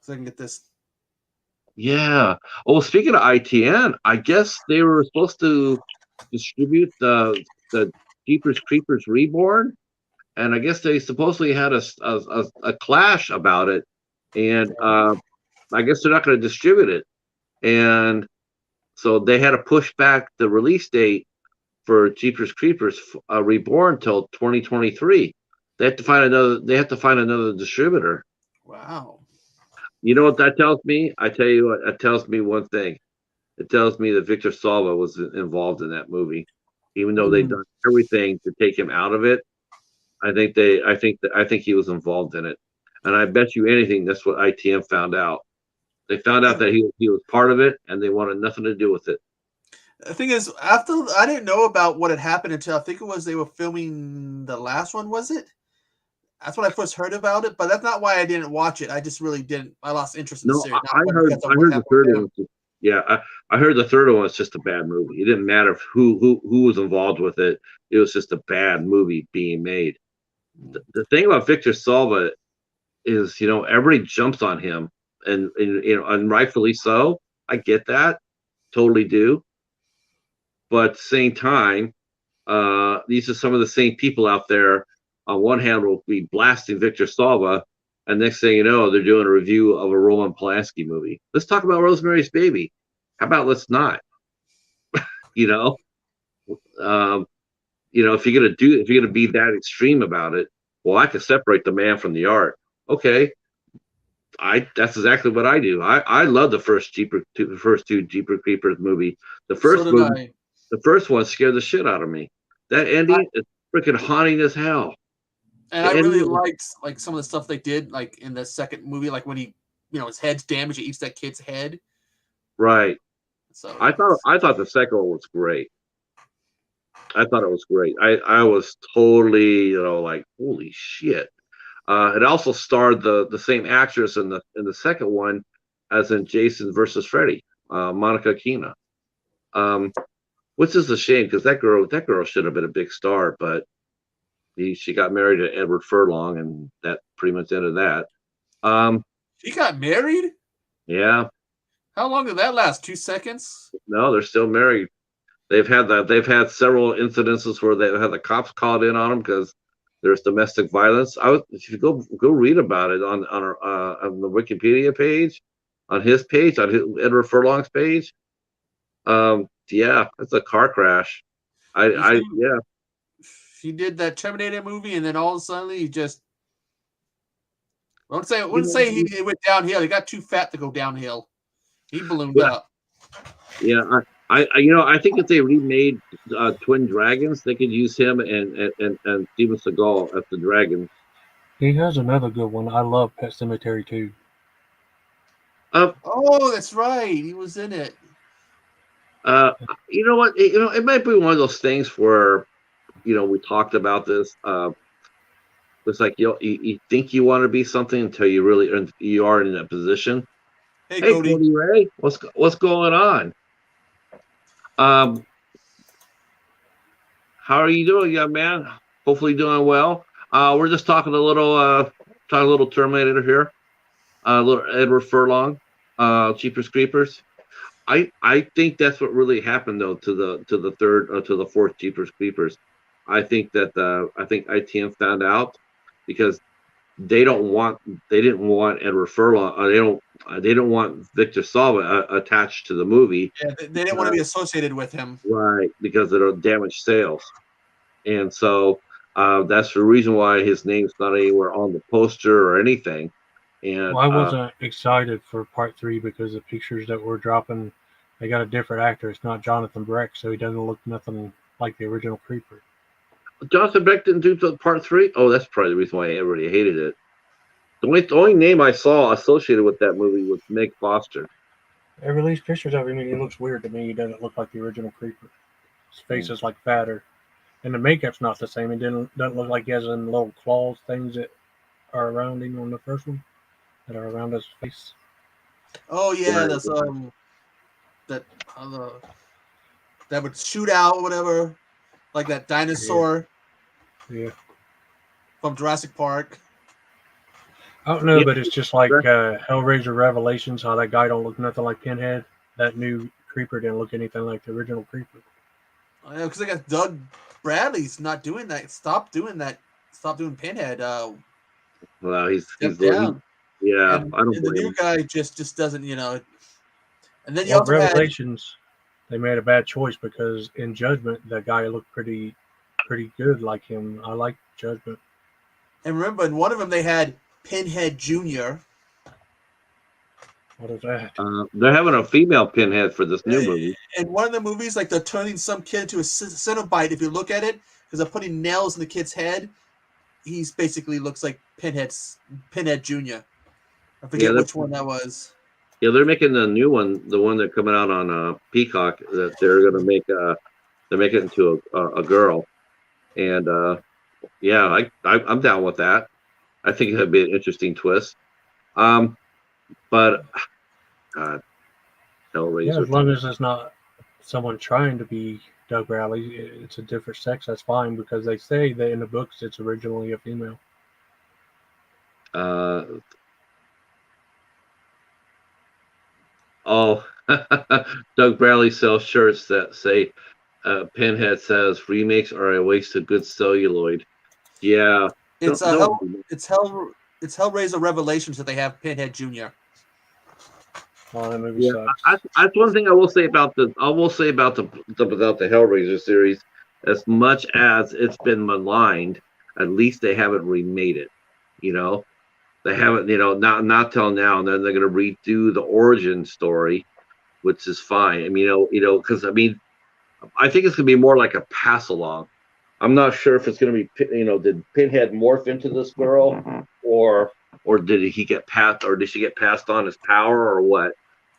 I can get this. Yeah. Oh, speaking of ITN, I guess they were supposed to distribute the Jeepers Creepers Reborn, and I guess they supposedly had a clash about it, and I guess they're not going to distribute it, and so they had to push back the release date for Jeepers Creepers Reborn till 2023. They have to find another distributor. Wow. You know what that tells me? I tell you what, it tells me one thing. It tells me that Victor Salva was involved in that movie, even though they've done everything to take him out of it. I think he was involved in it, and I bet you anything that's what ITM found out. They found out that he was part of it, and they wanted nothing to do with it. The thing is, after I didn't know about what had happened until I think it was they were filming the last one. Was it? That's when I first heard about it, but that's not why I didn't watch it. I just really didn't. I lost interest in the series. I heard the third one. Yeah, I heard the third one was just a bad movie. It didn't matter who was involved with it. It was just a bad movie being made. The thing about Victor Salva is, everybody jumps on him, and rightfully so. I get that, totally do. But at the same time, these are some of the same people out there. On one hand, will be blasting Victor Salva, and next thing you know, they're doing a review of a Roman Polanski movie. Let's talk about Rosemary's Baby. How about let's not? You know, if you're gonna be that extreme about it, well, I can separate the man from the art. Okay, that's exactly what I do. I love the first two Jeepers Creepers movie. The So first did movie, I. the first one scared the shit out of me. That ending is freaking haunting as hell. And The I really ending, liked like some of the stuff they did, like in the second movie, like when he, his head's damaged, he eats that kid's head. right? So I thought the second one was great. I thought it was great. I was totally, like, holy shit. It also starred the same actress in the second one as in Jason versus Freddy, Monica Keena. Which is a shame because that girl should have been a big star, but she got married to Edward Furlong, and that pretty much ended that. he got married. Yeah, How long did that last? 2 seconds. no, they're still married. They've had several incidences where they've had the cops called in on them because there's domestic violence. If you go read about it on the Wikipedia page, on his page, Edward Furlong's page. Yeah, it's a car crash. Yeah. He did that Terminator movie, and then all of a sudden he just. I wouldn't You say know, he went downhill. He got too fat to go downhill. He ballooned well, up. yeah, I think if they remade Twin Dragons, they could use him and Steven Seagal as the dragons. He has another good one. I love Pet Cemetery 2. Oh, that's right. He was in it. Uh, you know what? It might be one of those things where, we talked about this. It's like you think you want to be something until you are in that position. Hey, Hey, Cody. Cody Ray, what's going on? How are you doing, young man? Hopefully doing well. We're just talking a little Terminator here. A little Edward Furlong, Jeepers Creepers. I think that's what really happened though to the fourth Jeepers Creepers. I think ITM found out because they didn't want Edward Furlong. They don't want Victor Salva attached to the movie. Yeah, they didn't want to be associated with him. Right, because it'll damage sales. And so that's the reason why his name's not anywhere on the poster or anything. And Well, I wasn't excited for part 3 because the pictures that were dropping, they got a different actor. It's not Jonathan Breck, so he doesn't look nothing like the original Creeper. Jonathan Beck didn't do part 3. Oh, that's probably the reason why everybody hated it. The only name I saw associated with that movie was Meg Foster. They released pictures of him, and he looks weird to me. He doesn't look like the original Creeper. His face is like fatter, and the makeup's not the same. It doesn't look like he has them little claws things that are around him on the first one, that are around his face. Oh yeah, that's that would shoot out or whatever, like that dinosaur Yeah. from Jurassic Park. I don't know, but it's just like Hellraiser Revelations, how that guy don't look nothing like Pinhead. That new Creeper didn't look anything like the original Creeper. Yeah, because I guess Doug Bradley's not doing that. Stop doing that. Stop doing Pinhead. Well, he's down. Yeah, and, I don't and the blame new him. guy just doesn't, And then you Well, also Revelations, they made a bad choice because in Judgment, the guy looked pretty good like him. I like Judgment. And remember, in one of them they had Pinhead Jr. What is that? They're having a female Pinhead for this new movie. In one of the movies, like they're turning some kid into a Cenobite. If you look at it, because they're putting nails in the kid's head, he's basically looks like Pinhead Jr. I forget which one that was. Yeah, they're making the new one, the one that's coming out on Peacock, that they're gonna make. They're making it into a girl, and yeah, I'm down with that. I think it'd be an interesting twist. But God, Hellraiser. Yeah, as long as it's not someone trying to be Doug Bradley, it's a different sex. That's fine because they say that in the books it's originally a female. Oh, Doug Bradley sells shirts that say Pinhead says remakes are a waste of good celluloid. Yeah, it's Hellraiser Revelations that they have Pinhead Jr. Oh, that movie Yeah, sucks. that's one thing I will say about the Hellraiser series. As much as it's been maligned, at least they haven't remade it. You know, they haven't. Not till now. And then they're going to redo the origin story, which is fine. I mean, because I think it's going to be more like a pass along. I'm not sure if it's going to be, did Pinhead morph into this girl, or did he get passed, or did she get passed on his power, or what?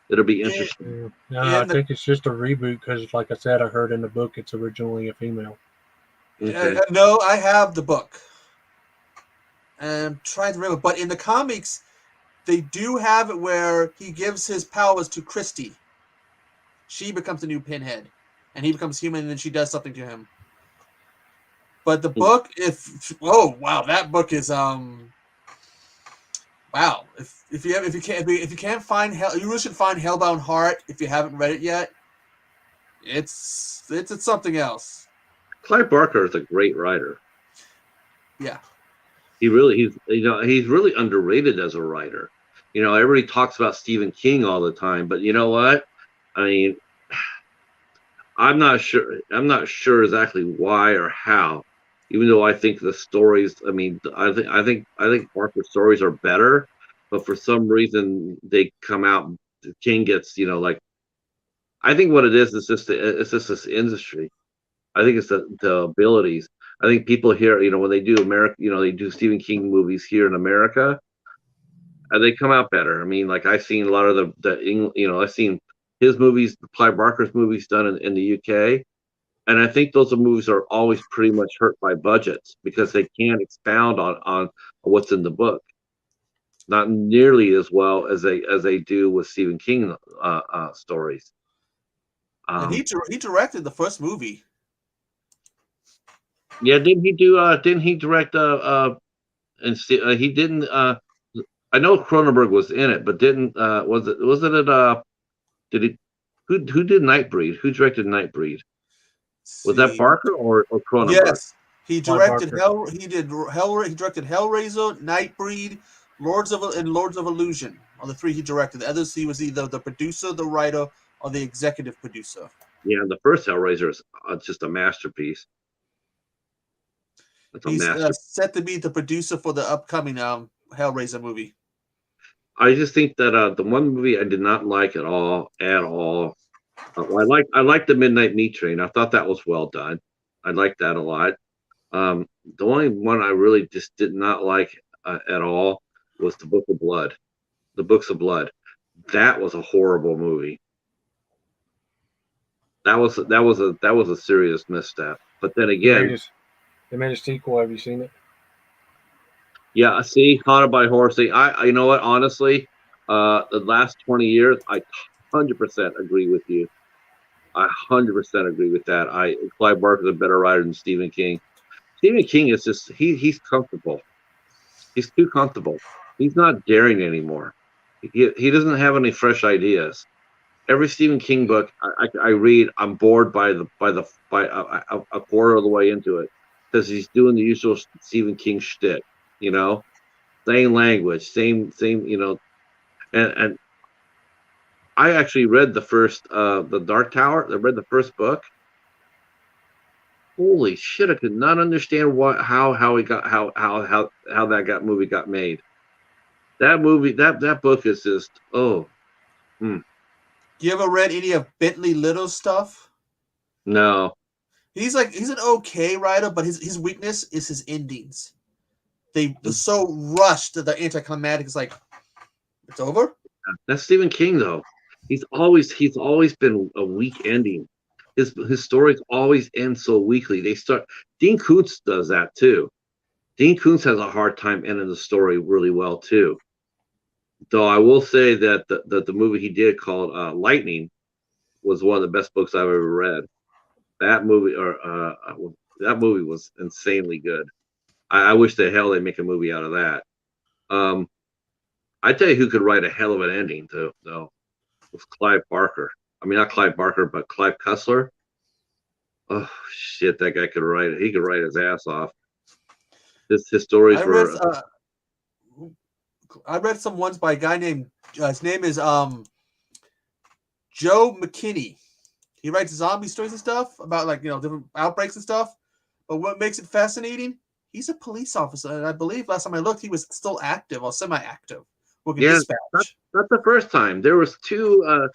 It'll be In, interesting. Yeah. No, I in the think it's just a reboot because, like I said, I heard in the book it's originally a female. Okay. no, I have the book. I'm trying to remember, but in the comics, they do have it where he gives his powers to Christy. She becomes the new Pinhead, and he becomes human, and then she does something to him. But the book, that book is wow. If you can't find Hell, you really should find Hellbound Heart if you haven't read it yet. It's something else. Clive Barker is a great writer. Yeah. He's really underrated as a writer. Everybody talks about Stephen King all the time, but you know what? I mean, I'm not sure. I'm not sure exactly why or how. Even though I think the stories, I mean, I think Barker's stories are better, but for some reason they come out. King gets, like, I think what it is it's just this industry. I think it's the abilities. I think people here, when they do America, they do Stephen King movies here in America, and they come out better. I mean, like I've seen a lot of I've seen his movies, Clive Barker's movies done in the UK, and I think those movies are always pretty much hurt by budgets because they can't expound on what's in the book, not nearly as well as they do with Stephen King stories. And Um, he directed the first movie. yeah, didn't he do? Didn't he direct? He didn't. I know Cronenberg was in it, but didn't. Wasn't it? Did he? Who did Nightbreed? Who directed Nightbreed? Was that See, Barker or Cronenberg? yes, he Clive directed Barker. Hell. He did Hell. He directed Hellraiser, Nightbreed, Lords of Illusion. Are the three he directed. The others, he was either the producer, the writer, or the executive producer. Yeah, the first Hellraiser is just a masterpiece. It's a He's master. set to be the producer for the upcoming Hellraiser movie. I just think that the one movie I did not like at all, at all. I liked the Midnight Meat Train. I thought that was well done. I liked that a lot. The only one I really just did not like at all was the Book of Blood. The Books of Blood. That was a horrible movie. That was a serious misstep. But then again, They made a sequel. Have you seen it? yeah, see, Haunted by Horror. See, you know what? Honestly, the last 20 years, I 100% agree with you. I 100% agree with that. Clive Barker is a better writer than Stephen King. Stephen King is just he's comfortable. He's too comfortable. He's not daring anymore. He doesn't have any fresh ideas. Every Stephen King book I read, I'm bored by a quarter of the way into it because he's doing the usual Stephen King shtick. Same language, same. And I actually read the Dark Tower. I read the first book. Holy shit! I could not understand how he got how that movie got made. That book is just You ever read any of Bentley Little's stuff? no. He's an okay writer, but his weakness is his endings. They're so rushed that the anticlimactic is like, it's over. That's Stephen King though. He's always been a weak ending. His stories always end so weakly. Dean Koontz does that too. Dean Koontz has a hard time ending the story really well too. Though I will say that the movie he did called Lightning was one of the best books I've ever read. That movie was insanely good. I wish the hell they make a movie out of that. Um, I tell you who could write a hell of an ending though was Clive Barker. I mean, not Clive Barker, but Clive Cussler. Oh shit, that guy could write it. He could write his ass off. His stories I read were. I read some ones by a guy named his name is Joe McKinney. He writes zombie stories and stuff about different outbreaks and stuff. But what makes it fascinating? He's a police officer, and I believe last time I looked, he was still active or semi-active, working dispatch. That's the first time. There was two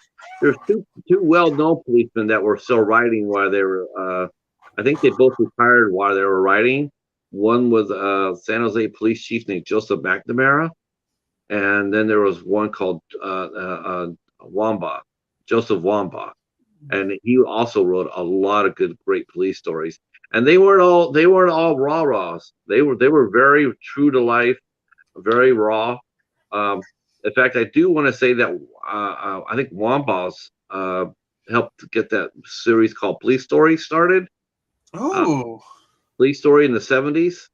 well-known policemen that were still writing while they were. I think they both retired while they were writing. One was San Jose Police Chief named Joseph McNamara, and then there was one called Joseph Wamba, and he also wrote a lot of great police stories. And they weren't all rah-rahs. They were very true to life, very raw. In fact, I do want to say that I think Wamba's helped get that series called Police Story started. Oh, Police Story in the 70s.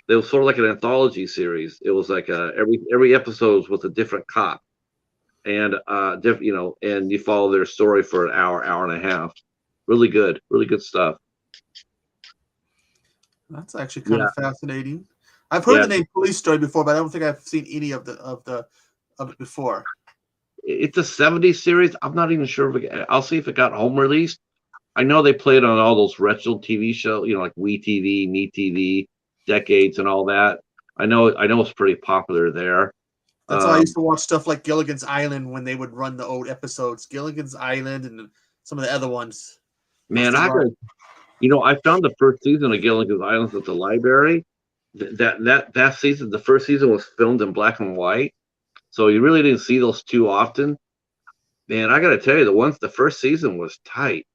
It was sort of like an anthology series. It was like every episode was a different cop, and and you follow their story for an hour and a half. Really good stuff. that's actually kind of fascinating. I've heard the name Police Story before, but I don't think I've seen any of it before. It's a 70s series. I'm not even sure I'll see if it got home released. I know they played on all those retro TV shows, like WeTV, MeTV, Decades, and all that. I know it's pretty popular there. That's why I used to watch stuff like Gilligan's Island when they would run the old episodes. Gilligan's Island and some of the other ones. Man, I found the first season of Gilligan's Island at the library. That season, the first season was filmed in black and white, so you really didn't see those too often. Man, I gotta tell you, the first season was tight.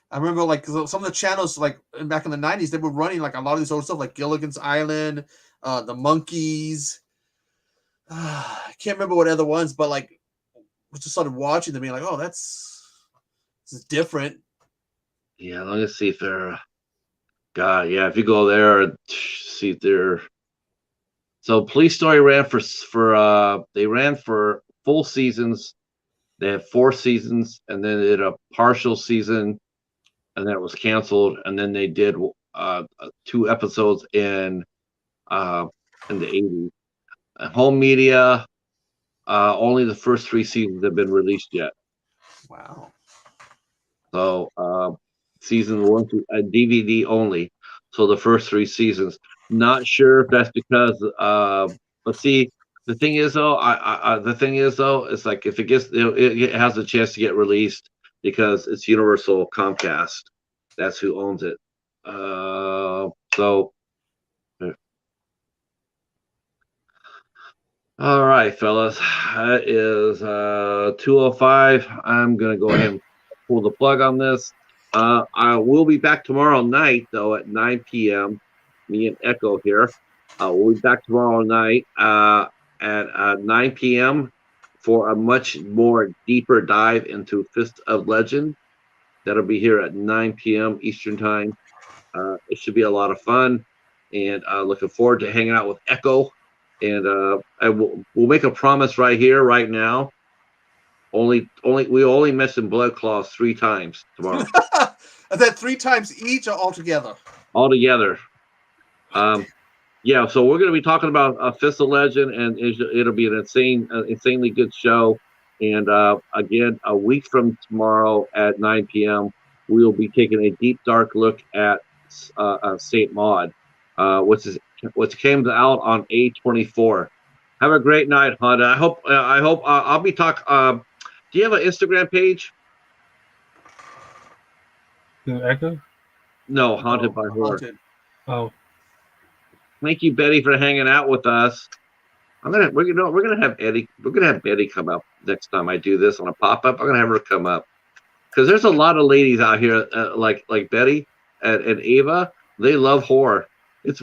I remember some of the channels back in the 90s, they were running a lot of these old stuff like Gilligan's Island, the Monkeys. I can't remember what other ones, but we just started watching them being like, oh, this is different. Yeah, let me see if they're if you go there, see if they're. So Police Story ran they ran for full seasons. They had 4 seasons, and then they did a partial season, and then it was canceled. And then they did 2 episodes in the 80s. Home media, only the first 3 seasons have been released yet. Wow. So season 1 to DVD only. So the first 3 seasons. Not sure if that's because. But see, the thing is though, it's like if it gets, it has a chance to get released because it's Universal Comcast. That's who owns it. So. All right, fellas. It is 2:05. I'm gonna go ahead and pull the plug on this. I will be back tomorrow night, though, at 9 p.m. Me and Echo here. We'll be back tomorrow night at 9 p.m. for a much more deeper dive into Fist of Legend. That'll be here at 9 p.m. Eastern Time. It should be a lot of fun, and looking forward to hanging out with Echo. And we'll make a promise right here, right now. We only mention Blood Claws 3 times tomorrow. Is that 3 times each or altogether? Altogether. Yeah. So we're going to be talking about Fist of Legend, and it'll be an insanely good show. And again, a week from tomorrow at 9 p.m., we will be taking a deep, dark look at Saint Maud, which came out on A24. Have a great night, Honda. I hope I'll be talking. Do you have an Instagram page? The Echo? No, Haunted by Horror. Haunted. Oh. Thank you, Betty, for hanging out with us. We're gonna have Eddie. We're gonna have Betty come up next time I do this on a pop up. I'm gonna have her come up because there's a lot of ladies out here like Betty and Ava. They love horror. It's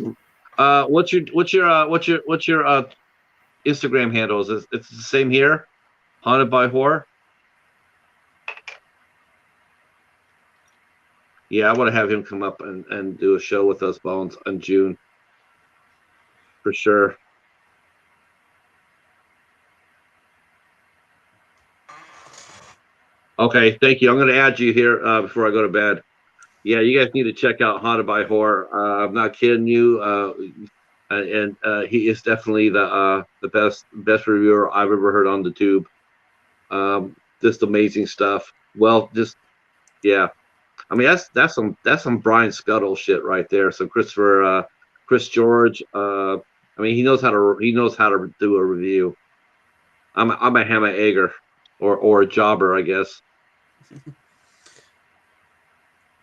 what's your Instagram handle? It's the same here, Haunted by Horror. Yeah, I want to have him come up and do a show with us, Bones, in June for sure. Okay, thank you. I'm going to add you here before I go to bed. Yeah, you guys need to check out Haunted by Horror. I'm not kidding you. And he is definitely the best reviewer I've ever heard on the tube. just amazing stuff. Well, just yeah. I mean, that's some Brian Scuttle shit right there. So Chris George. I mean, he knows how to do a review. I'm a Hammer Egger or a jobber, I guess.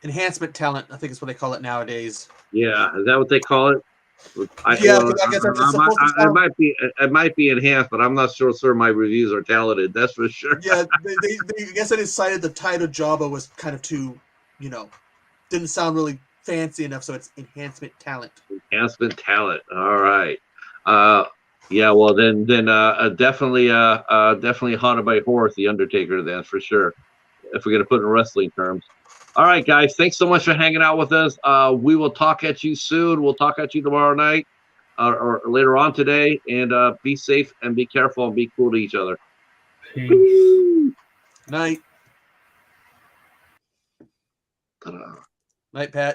Enhancement talent, I think is what they call it nowadays. Yeah, is that what they call it? I guess that's supposed to sound. It might be enhanced, but I'm not sure. Sir, my reviews are talented. That's for sure. Yeah, they I guess they decided the title Jabba was kind of too, didn't sound really fancy enough, so it's enhancement talent. Enhancement talent. All right. Yeah. Well, then definitely haunted by horror, the Undertaker. Then for sure. If we're gonna put it in wrestling terms. All right, guys. Thanks so much for hanging out with us. We will talk at you soon. We'll talk at you tomorrow night or later on today. And be safe and be careful and be cool to each other. Peace. Night. Night, Pat.